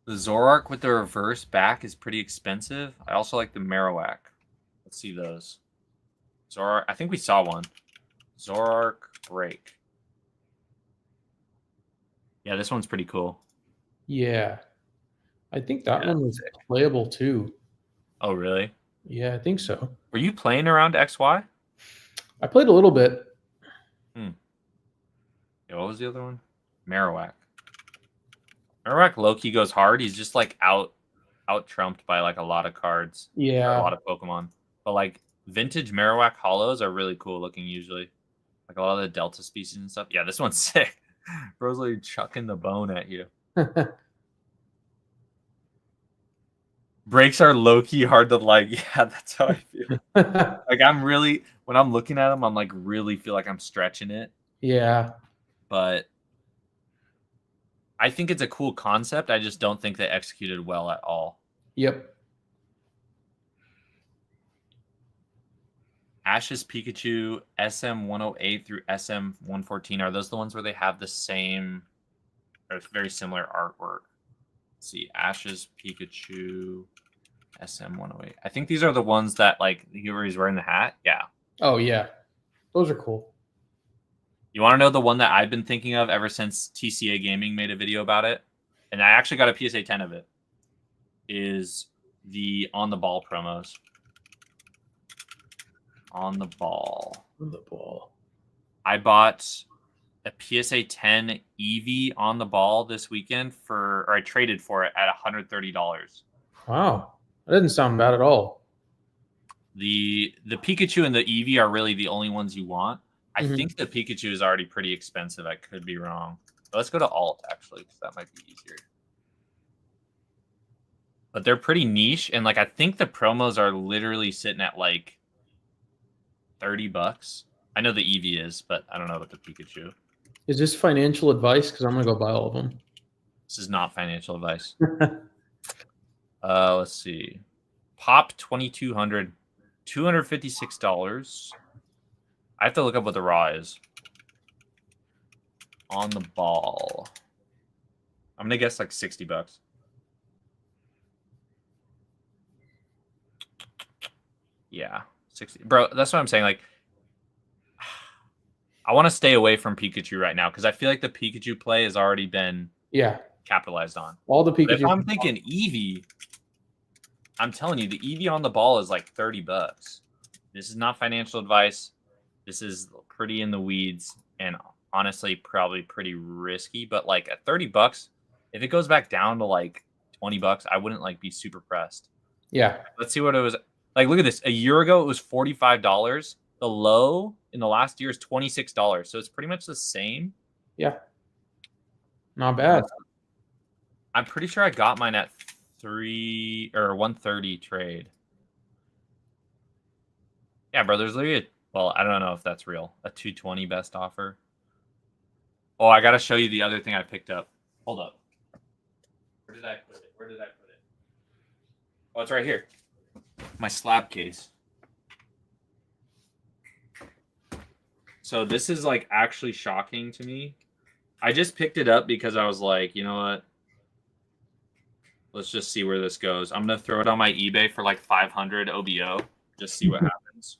The Zoroark with the reverse back is pretty expensive. I also like the Marowak. Let's see those. Zoroark. I think we saw one. Zoroark break. Yeah, this one's pretty cool. Yeah. I think that one was playable too. Oh, really? Yeah, I think so. Were you playing around XY? I played a little bit. Yeah, what was the other one? Marowak. Marowak low-key goes hard. He's just like out trumped by like a lot of cards. Yeah. Or a lot of Pokemon. But like vintage Marowak hollows are really cool looking usually. Like a lot of the Delta species and stuff. Yeah, this one's sick. Bro's like chucking the bone at you. Breaks are low-key hard to like. Yeah, that's how I feel. Like I'm really, when I'm looking at them, I'm like really feel like I'm stretching it. Yeah. But I think it's a cool concept. I just don't think they executed well at all. Yep. Ash's Pikachu SM108 through SM114. Are those the ones where they have the same or very similar artwork? Let's see, Ash's Pikachu SM108. I think these are the ones that like where he's wearing the hat. Yeah. Oh yeah. Those are cool. You want to know the one that I've been thinking of ever since TCA Gaming made a video about it? And I actually got a PSA 10 of it. Is the On the Ball promos. On the Ball. On the Ball. I bought a PSA 10 Eevee On the Ball this weekend or I traded for it at $130. Wow. That doesn't sound bad at all. The Pikachu and the Eevee are really the only ones you want. I think the Pikachu is already pretty expensive. I could be wrong. But let's go to alt, actually, because that might be easier. But they're pretty niche, and like I think the promos are literally sitting at like $30. I know the Eevee is, but I don't know about the Pikachu. Is this financial advice? Because I'm gonna go buy all of them. This is not financial advice. Let's see. Pop 2200, $256. I have to look up what the raw is. On the Ball. I'm gonna guess like $60. Yeah, 60. Bro, that's what I'm saying. Like, I want to stay away from Pikachu right now because I feel like the Pikachu play has already been capitalized on. All the Pikachu. But if I'm thinking Eevee, I'm telling you, the Eevee On the Ball is like $30. This is not financial advice. This is pretty in the weeds and honestly probably pretty risky. But like at $30, if it goes back down to like $20, I wouldn't like be super pressed. Yeah. Let's see what it was. Like, look at this. A year ago, it was $45. The low in the last year is $26. So it's pretty much the same. Yeah. Not bad. I'm pretty sure I got mine at $130 trade. Yeah, bro. There's literally well, I don't know if that's real. A 220 best offer. Oh, I gotta show you the other thing I picked up. Hold up. Where did I put it? Oh, it's right here. My slab case. So this is like actually shocking to me. I just picked it up because I was like, you know what? Let's just see where this goes. I'm gonna throw it on my eBay for like 500 OBO. Just see what happens.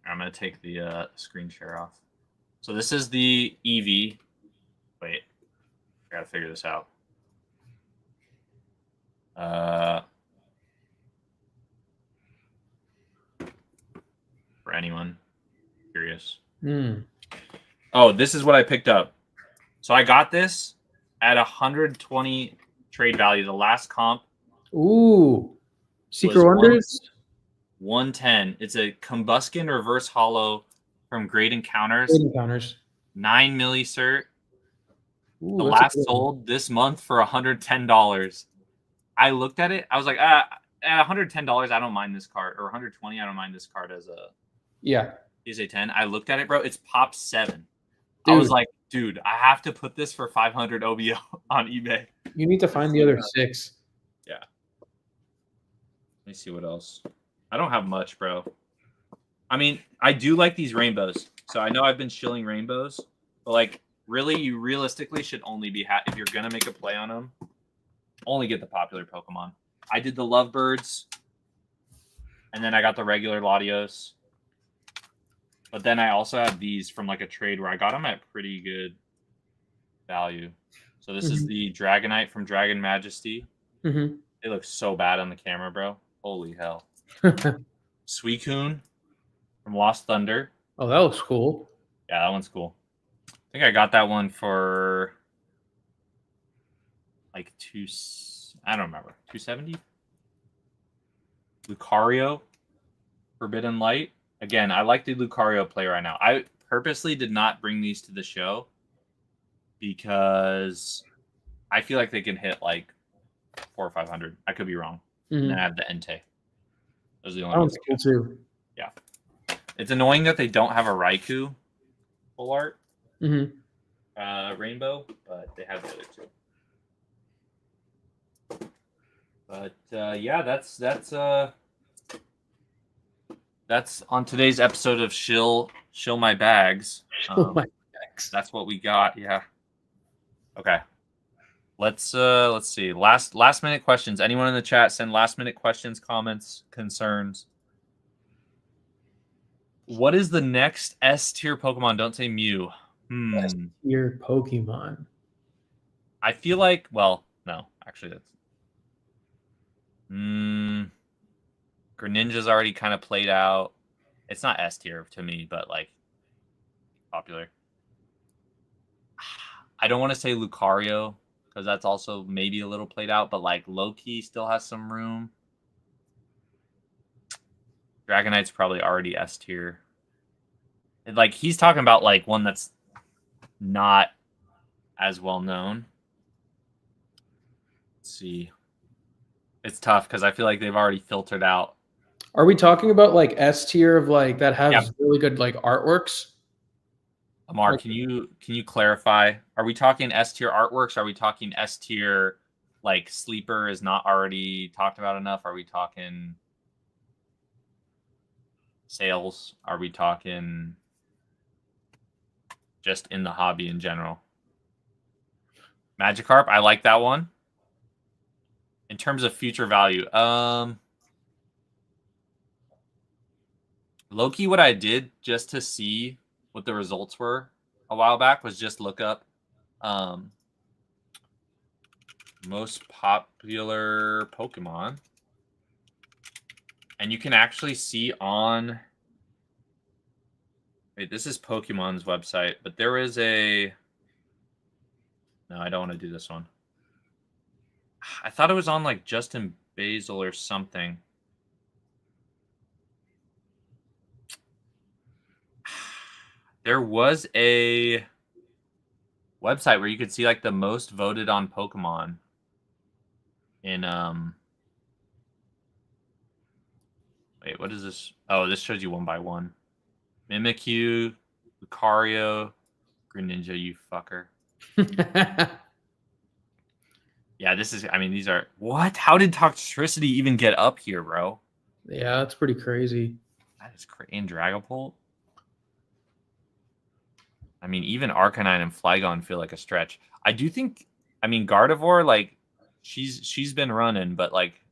I'm gonna take the screen share off. So this is the Eevee. Wait, I gotta figure this out. For anyone curious. Oh, this is what I picked up. So I got this at 120 trade value. The last comp. Ooh, Secret Wonders. 110. It's a Combuskin reverse hollow from Great Encounters. 9 millisert. Ooh, the last sold this month for $110. I looked at it. I was like, at $110, I don't mind this card. Or 120, I don't mind this card as a PSA 10. I looked at it, bro. It's pop 7. Dude. I was like, dude, I have to put this for 500 OBO on eBay. You need to find the other 6. Yeah. Let me see what else. I don't have much, bro. I mean, I do like these rainbows. So I know I've been shilling rainbows, but like really, you realistically should only be if you're gonna make a play on them, only get the popular Pokemon. I did the Lovebirds, and then I got the regular Latios. But then I also have these from like a trade where I got them at pretty good value. So this is the Dragonite from Dragon Majesty. Mm-hmm. They look so bad on the camera, bro. Holy hell. Suicune from Lost Thunder. Oh, that looks cool. Yeah, that one's cool. I think I got that one for like I don't remember, 270. Lucario, Forbidden Light. Again, I like the Lucario play right now. I purposely did not bring these to the show because I feel like they can hit like 400 or 500. I could be wrong. And then I have the Entei. Those are the only ones. Cool too. Yeah. It's annoying that they don't have a Raikou full art rainbow, but they have the other two. But yeah, that's on today's episode of Shill My Bags. My bags. That's what we got. Yeah. Okay. Let's see. Last minute questions. Anyone in the chat send last minute questions, comments, concerns. What is the next S tier Pokemon? Don't say Mew. S tier Pokemon. I feel like, well, no, actually that's Greninja's already kind of played out. It's not S tier to me, but like popular. I don't want to say Lucario because that's also maybe a little played out, but like Loki still has some room. Dragonite's probably already S tier. Like he's talking about like one that's not as well known. Let's see. It's tough because I feel like they've already filtered out. Are we talking about like S tier of like that has really good like artworks? Amar, can you clarify? Are we talking S tier artworks? Are we talking S tier like sleeper is not already talked about enough? Are we talking sales? Are we talking just in the hobby in general? Magikarp, I like that one. In terms of future value, low-key what I did just to see what the results were a while back was just look up most popular Pokemon. And you can actually see on... Wait, this is Pokemon's website, but there is a... No, I don't want to do this one. I thought it was on like Justin Basil or something. There was a website where you could see like the most voted on Pokemon in wait, what is this? Oh, this shows you one by one. Mimikyu, Lucario, Greninja, you fucker. Yeah, this is, I mean, these are, what? How did Toxtricity even get up here, bro? Yeah, that's pretty crazy. That is crazy. And Dragapult? I mean, even Arcanine and Flygon feel like a stretch. I do think, I mean, Gardevoir, like, she's been running, but, like,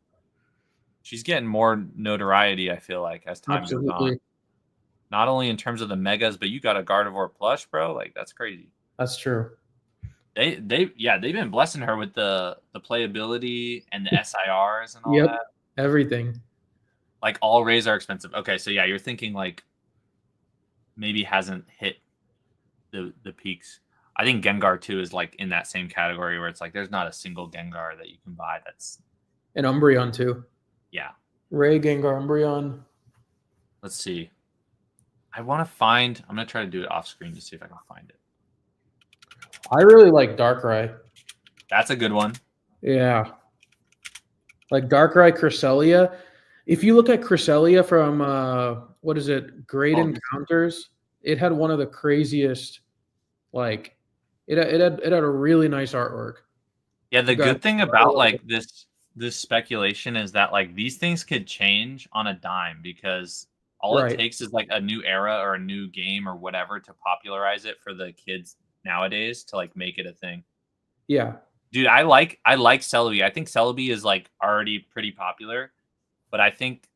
she's getting more notoriety, I feel like, as time goes on. Not only in terms of the megas, but you got a Gardevoir plush, bro. Like, that's crazy. That's true. They've been blessing her with the playability and the SIRs and all that. Everything. Like all rays are expensive. Okay, so yeah, you're thinking like maybe hasn't hit the peaks. I think Gengar 2 is like in that same category where it's like there's not a single Gengar that you can buy that's an Umbreon too. Yeah. Ray, Gengar, Umbreon. Let's see. I want to find, I'm gonna try to do it off screen to see if I can find it. I really like Darkrai. That's a good one. Yeah. Like Darkrai, Cresselia. If you look at Cresselia from, what is it, Great Encounters, it had one of the craziest, like, it had a really nice artwork. Yeah, the good thing about, like, this speculation is that, like, these things could change on a dime because all it takes is, like, a new era or a new game or whatever to popularize it for the kids nowadays to like make it a thing. Yeah. Dude, I like Celebi. I think Celebi is like already pretty popular, but I think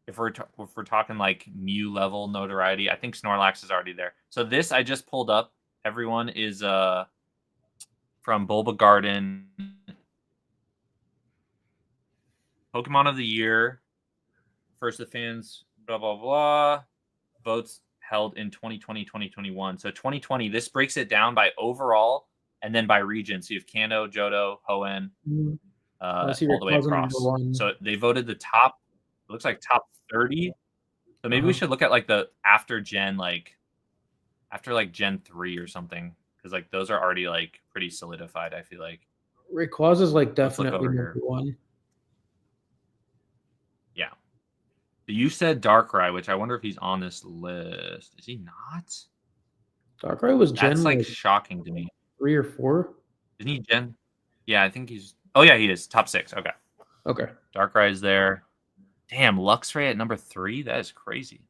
if we're talking like Mew level notoriety, I think Snorlax is already there. So this I just pulled up. Everyone is from Bulba Garden. Pokemon of the Year. First the fans, blah blah blah. Votes held in 2020, 2021. So 2020, this breaks it down by overall and then by region. So you have Kanto, Johto, Hoenn, all the way across. So they voted the top, it looks like top 30. So maybe we should look at like the after Gen 3 or something. Because like those are already like pretty solidified, I feel like. Rayquaza is like definitely number one. Yeah. You said Darkrai, which I wonder if he's on this list. Is he not? Darkrai was Gen. That's like shocking to me. 3 or 4? Isn't he Gen? Yeah, I think he's. Oh yeah, he is top 6. Okay. Okay. Darkrai is there. Damn, Luxray at number 3. That is crazy.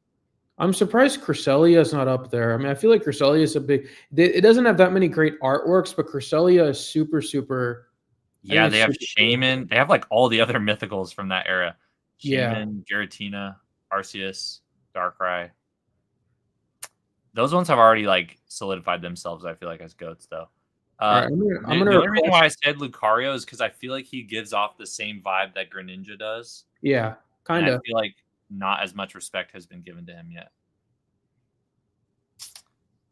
I'm surprised Cresselia is not up there. I mean, I feel like Cresselia is a big. It doesn't have that many great artworks, but Cresselia is super, super. Yeah, they have Shaman. Cool. They have like all the other mythicals from that era. Shaman, yeah. Giratina, Arceus, Darkrai. Those ones have already like solidified themselves, I feel like, as GOATs, though. Right, the only reason why I said Lucario is because I feel like he gives off the same vibe that Greninja does. Yeah, kind of. I feel like not as much respect has been given to him yet.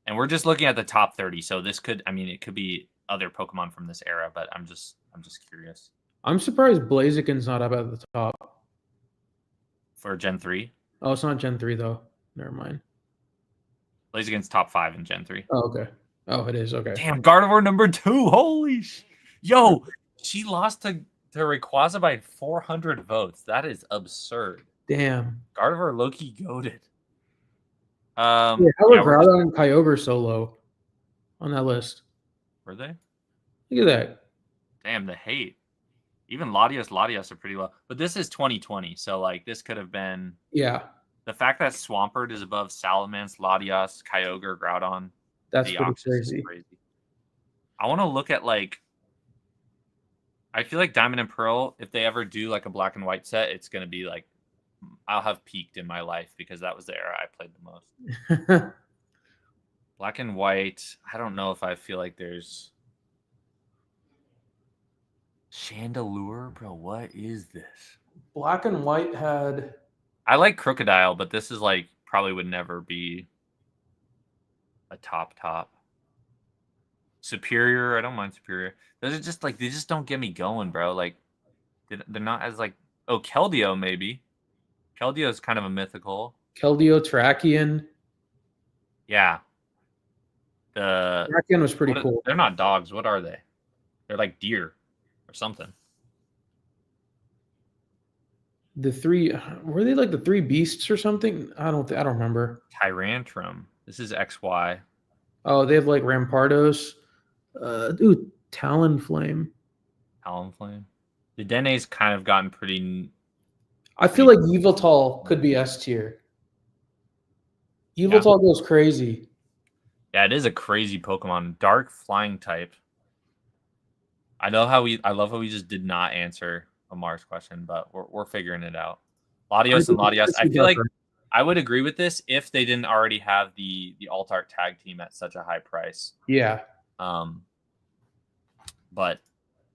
And we're just looking at the top 30, so this could, I mean, it could be other Pokemon from this era, but I'm just curious. I'm surprised Blaziken's not up at the top. For Gen 3? Oh, it's not Gen 3, though. Never mind. Blaziken's top 5 in Gen 3. Oh, okay. Oh, it is. Okay. Damn, Gardevoir number 2. Holy Yo, she lost to Rayquaza by 400 votes. That is absurd. Damn. Gardevoir low-key goated. How are Groudon and Kyogre so low on that list? Were they? Look at that. Damn, the hate. Even Latios are pretty low. But this is 2020, so like this could have been. Yeah. The fact that Swampert is above Salamence, Latias, Kyogre, Groudon. That's pretty crazy. I want to look at like. I feel like Diamond and Pearl, if they ever do like a black and white set, it's gonna be like I'll have peaked in my life because that was the era I played the most. Black and white. I don't know if I feel like there's Chandelure, bro. What is this? Black and white had. I like Crocodile, but this is like probably would never be a top. Superior. I don't mind Superior. Those are just like they just don't get me going, bro. Like they're not as like Keldeo maybe. Keldeo is kind of a mythical. Keldeo, Trachean. Yeah. Trachean was pretty cool. They're not dogs. What are they? They're like deer or something. The 3 were they like the 3 beasts or something? I don't remember. Tyrantrum. This is XY. Oh, they have like Rampardos. Dude, Talonflame. Talonflame. The Dene's kind of gotten pretty. I feel like Yveltal could be S tier. Yveltal goes crazy. Yeah, it is a crazy Pokemon. Dark flying type. I love how we just did not answer Amar's question, but we're figuring it out. Latios and Latias. I feel like I would agree with this if they didn't already have the Altart tag team at such a high price. Yeah. But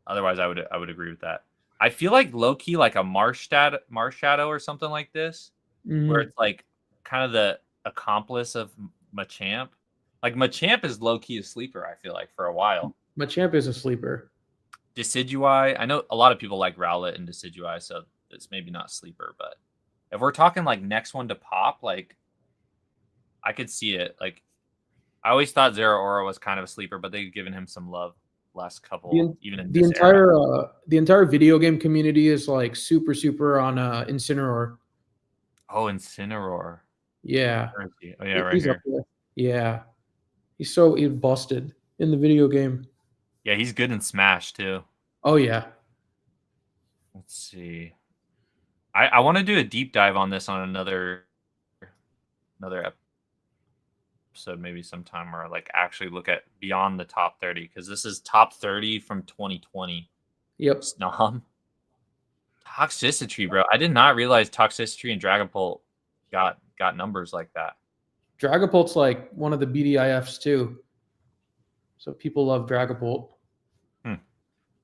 otherwise I would agree with that. I feel like low-key like a Marshadow or something like this, where it's like kind of the accomplice of Machamp. Like Machamp is low-key a sleeper, I feel like, for a while. Machamp is a sleeper. Decidueye. I know a lot of people like Rowlet and Decidueye, so it's maybe not sleeper, but if we're talking like next one to pop, like I could see it. Like I always thought Zeraora was kind of a sleeper, but they've given him some love last couple, even in this era. The entire video game community is like super on Incineroar. Oh, Incineroar. Yeah. Oh yeah, right here. Yeah. He's busted in the video game. Yeah, he's good in Smash too. Oh yeah. Let's see. I want to do a deep dive on this on another episode. episode maybe sometime where like actually look at beyond the top 30 because this is top 30 from 2020. Yep. Snom. Toxicity, bro. I did not realize Toxicity and Dragapult got numbers like that. Dragapult's like one of the BDIFs too. So people love Dragapult.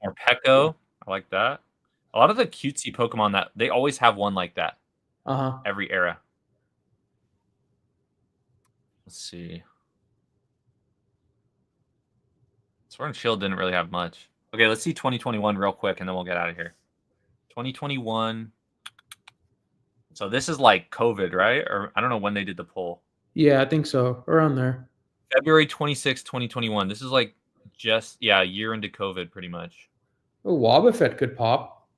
Or Pekko. I like that. A lot of the cutesy Pokemon that they always have one like that. Every era. Let's see. Sword and Shield didn't really have much. Okay, let's see 2021 real quick, and then we'll get out of here. 2021. So this is like COVID, right? Or I don't know when they did the poll. Yeah, I think so. Around there. February 26, 2021. This is like just, a year into COVID pretty much. Oh, Wobbuffet could pop.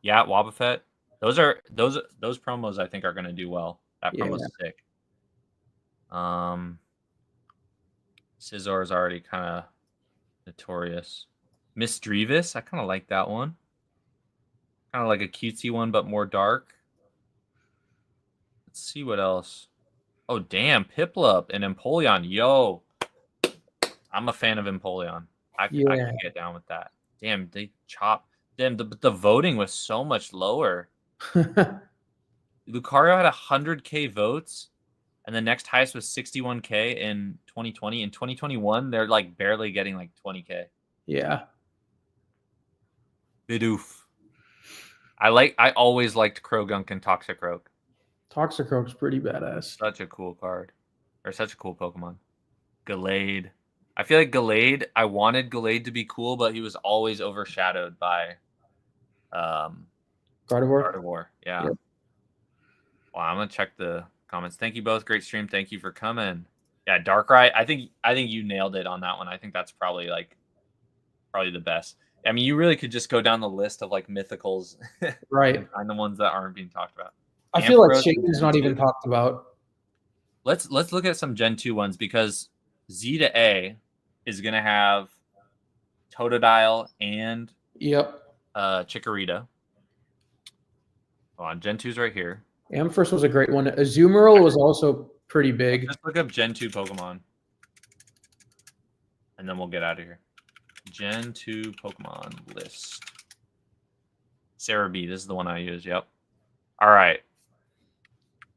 Yeah, Wobbuffet. Those promos I think are going to do well. That promo's sick. Scizor is already kind of notorious. Miss Drevis, I kind of like that one. Kind of like a cutesy one, but more dark. Let's see what else. Oh, damn. Piplup and Empoleon. Yo. I'm a fan of Empoleon. I can get down with that. Damn, they chopped. Damn, the voting was so much lower. Lucario had 100K votes, and the next highest was 61K in 2020. In 2021, they're like barely getting like 20K. Yeah. Bidoof. I always liked Krogunk and Toxicroak. Toxicroak's pretty badass. Such a cool card. Or such a cool Pokemon. Gallade. I feel like Gallade, I wanted Gallade to be cool, but he was always overshadowed by Gardevoir. Yeah. Yep. Wow, I'm gonna check the comments. Thank you both. Great stream. Thank you for coming. Yeah, Darkrai. I think you nailed it on that one. I think that's probably the best. I mean, you really could just go down the list of like mythicals, right? And find the ones that aren't being talked about. I feel like Shaden's not even talked about. Let's look at some Gen 2 ones because Z to A is gonna have Totodile and Chikorita. Hold on, Gen 2's right here. Ampharos was a great one. Azumarill was also pretty big. Let's look up Gen 2 Pokemon. And then we'll get out of here. Gen 2 Pokemon list. Cerebi, this is the one I use. Yep. All right.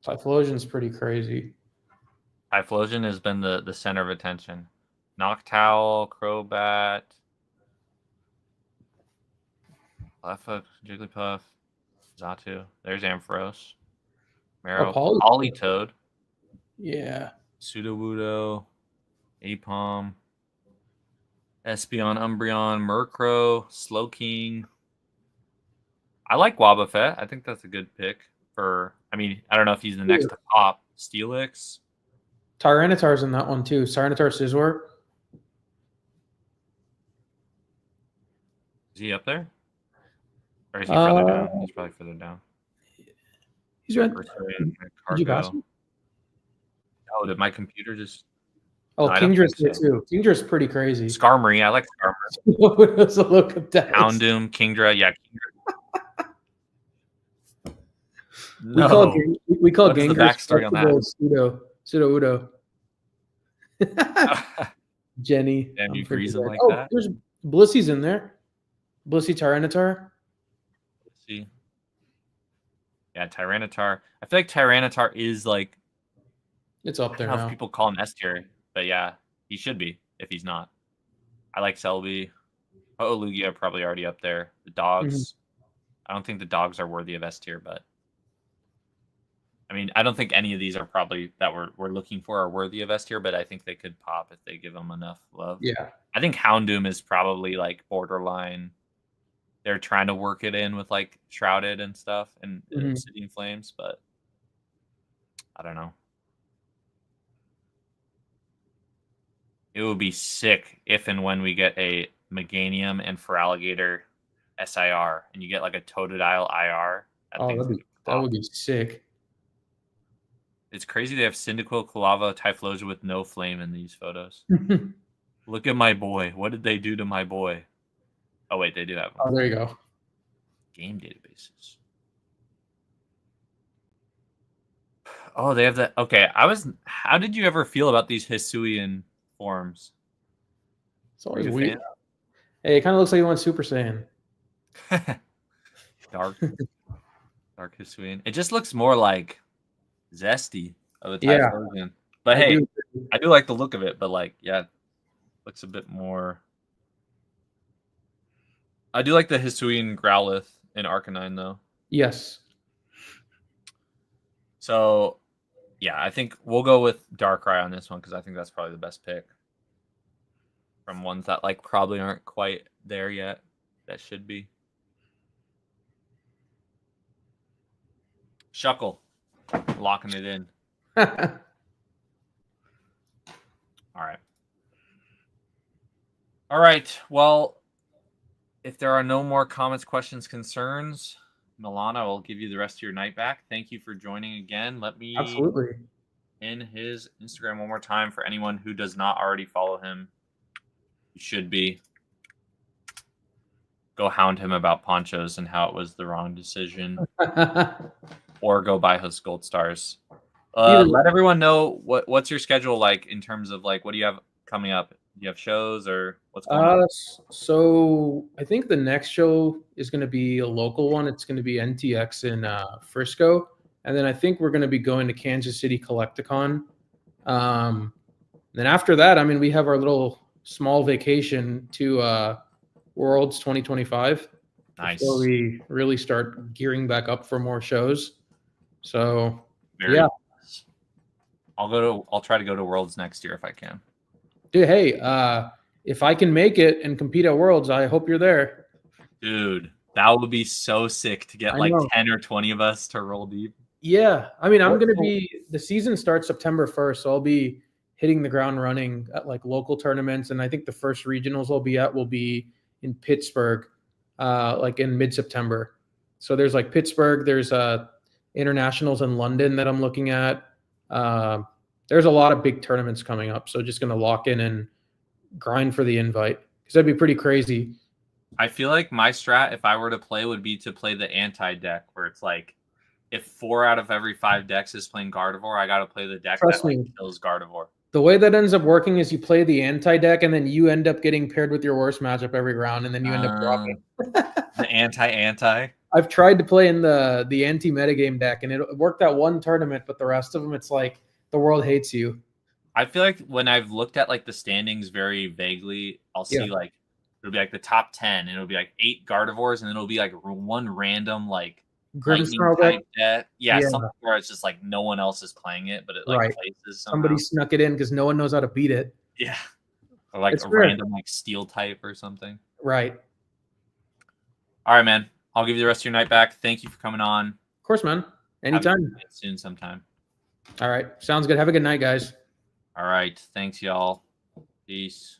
Typhlosion's pretty crazy. Typhlosion has been the center of attention. Noctowl, Crobat, Cleffa, Jigglypuff, Xatu. There's Ampharos. Marrow, Politoed. Yeah. Sudowoodo, Apom, Espeon, Umbreon, Murkrow, Slowking. I like Wobbuffet. I think that's a good pick for. I mean, I don't know if he's the next to pop. Steelix. Tyranitar's in that one too. Tyranitar Scizor. Is he up there? Or is he further down? He's probably further down. He's right. Did you pass him? Oh, did my computer just... Oh, no, Kingdra's here too. Kingdra's pretty crazy. Skarmory. I like Skarmory. That's a look of death. Houndoom, Kingdra. Yeah, Kingdra. We call What's the backstory on that? Sudowoodo. Jenny. Damn, you freeze him like that? There's Blissy's in there. Blissey Tyranitar. Blissey. Yeah, Tyranitar. I feel like Tyranitar is like... It's up there I don't know now. if people call him S tier, but yeah, he should be if he's not. I like Celebi. Oh, Lugia probably already up there. The dogs. Mm-hmm. I don't think the dogs are worthy of S tier, but... I mean, I don't think any of these are probably that we're looking for are worthy of S tier, but I think they could pop if they give them enough love. Yeah. I think Houndoom is probably like borderline. They're trying to work it in with like Shrouded and stuff and City in Flames, but I don't know. It would be sick if and when we get a Meganium and Feraligatr SIR and you get like a Totodile IR. That would be sick. It's crazy they have Cyndaquil, Kulava, Typhlosion with no flame in these photos. Look at my boy. What did they do to my boy? Oh, wait, they do have one. Oh, there you go. Game databases. Oh, they have that. Okay, How did you ever feel about these Hisuian forms? It's Were always you a weird. Hey, it kind of looks like you went Super Saiyan. fan? Dark Hisuian. It just looks more like zesty of a type Yeah, version. But I hey, do. I do like the look of it. But like, yeah, looks a bit more. I do like the Hisuian Growlithe in Arcanine though. Yes. So yeah, I think we'll go with Darkrai on this one because I think that's probably the best pick from ones that like probably aren't quite there yet. That should be. Shuckle, locking it in. All right. All right. Well, if there are no more comments, questions, concerns, Milana will give you the rest of your night back. Thank you for joining again. Let me Absolutely. in his Instagram one more time for anyone who does not already follow him. You should be. Go hound him about ponchos and how it was the wrong decision, or go buy his gold stars. Let everyone know what's your schedule like in terms of like what do you have coming up? Do you have shows or what's going on? So I think the next show is going to be a local one. It's going to be NTX in Frisco, and then I think we're going to be going to Kansas City Collecticon. Then after that, I mean, we have our little small vacation to Worlds 2025 Nice. before we really start gearing back up for more shows. So Very yeah, nice. I'll try to go to Worlds next year if I can. dude. Hey, if I can make it and compete at Worlds, I hope you're there. Dude, that would be so sick to get I like know. 10 or 20 of us to roll deep. Yeah, I mean, I'm gonna be. The season starts September 1st, so I'll be hitting the ground running at like local tournaments, and I think the first regionals I'll be at will be in Pittsburgh, like in mid-September. So there's like Pittsburgh, there's internationals in London that I'm looking at. There's a lot of big tournaments coming up, so just gonna lock in and grind for the invite because that'd be pretty crazy. I feel like my strat, if I were to play, would be to play the anti deck, where it's like if 4 out of every 5 decks is playing Gardevoir, I got to play the deck Trust that like me. kills Gardevoir. The way that ends up working is you play the anti deck, and then you end up getting paired with your worst matchup every round, and then you end up dropping. The anti. I've tried to play in the anti metagame deck, and it worked that one tournament, but the rest of them, it's like the world hates you. I feel like when I've looked at like the standings very vaguely, I'll see Yeah. like it'll be like the top 10, and it'll be like 8 Gardevoirs, and then it'll be like one random like lightning Grimmsnarl type deck. deck. Yeah, Yeah. something where it's just like no one else is playing it, but it like Right. places somehow. Somebody snuck it in because no one knows how to beat it. Yeah. Or like It's a fair. random like steel type or something. Right. All right, man. I'll give you the rest of your night back. Thank you for coming on. Of course, man. Have Anytime. a good night soon sometime. All right. Sounds good. Have a good night, guys. All right. Thanks, y'all. Peace.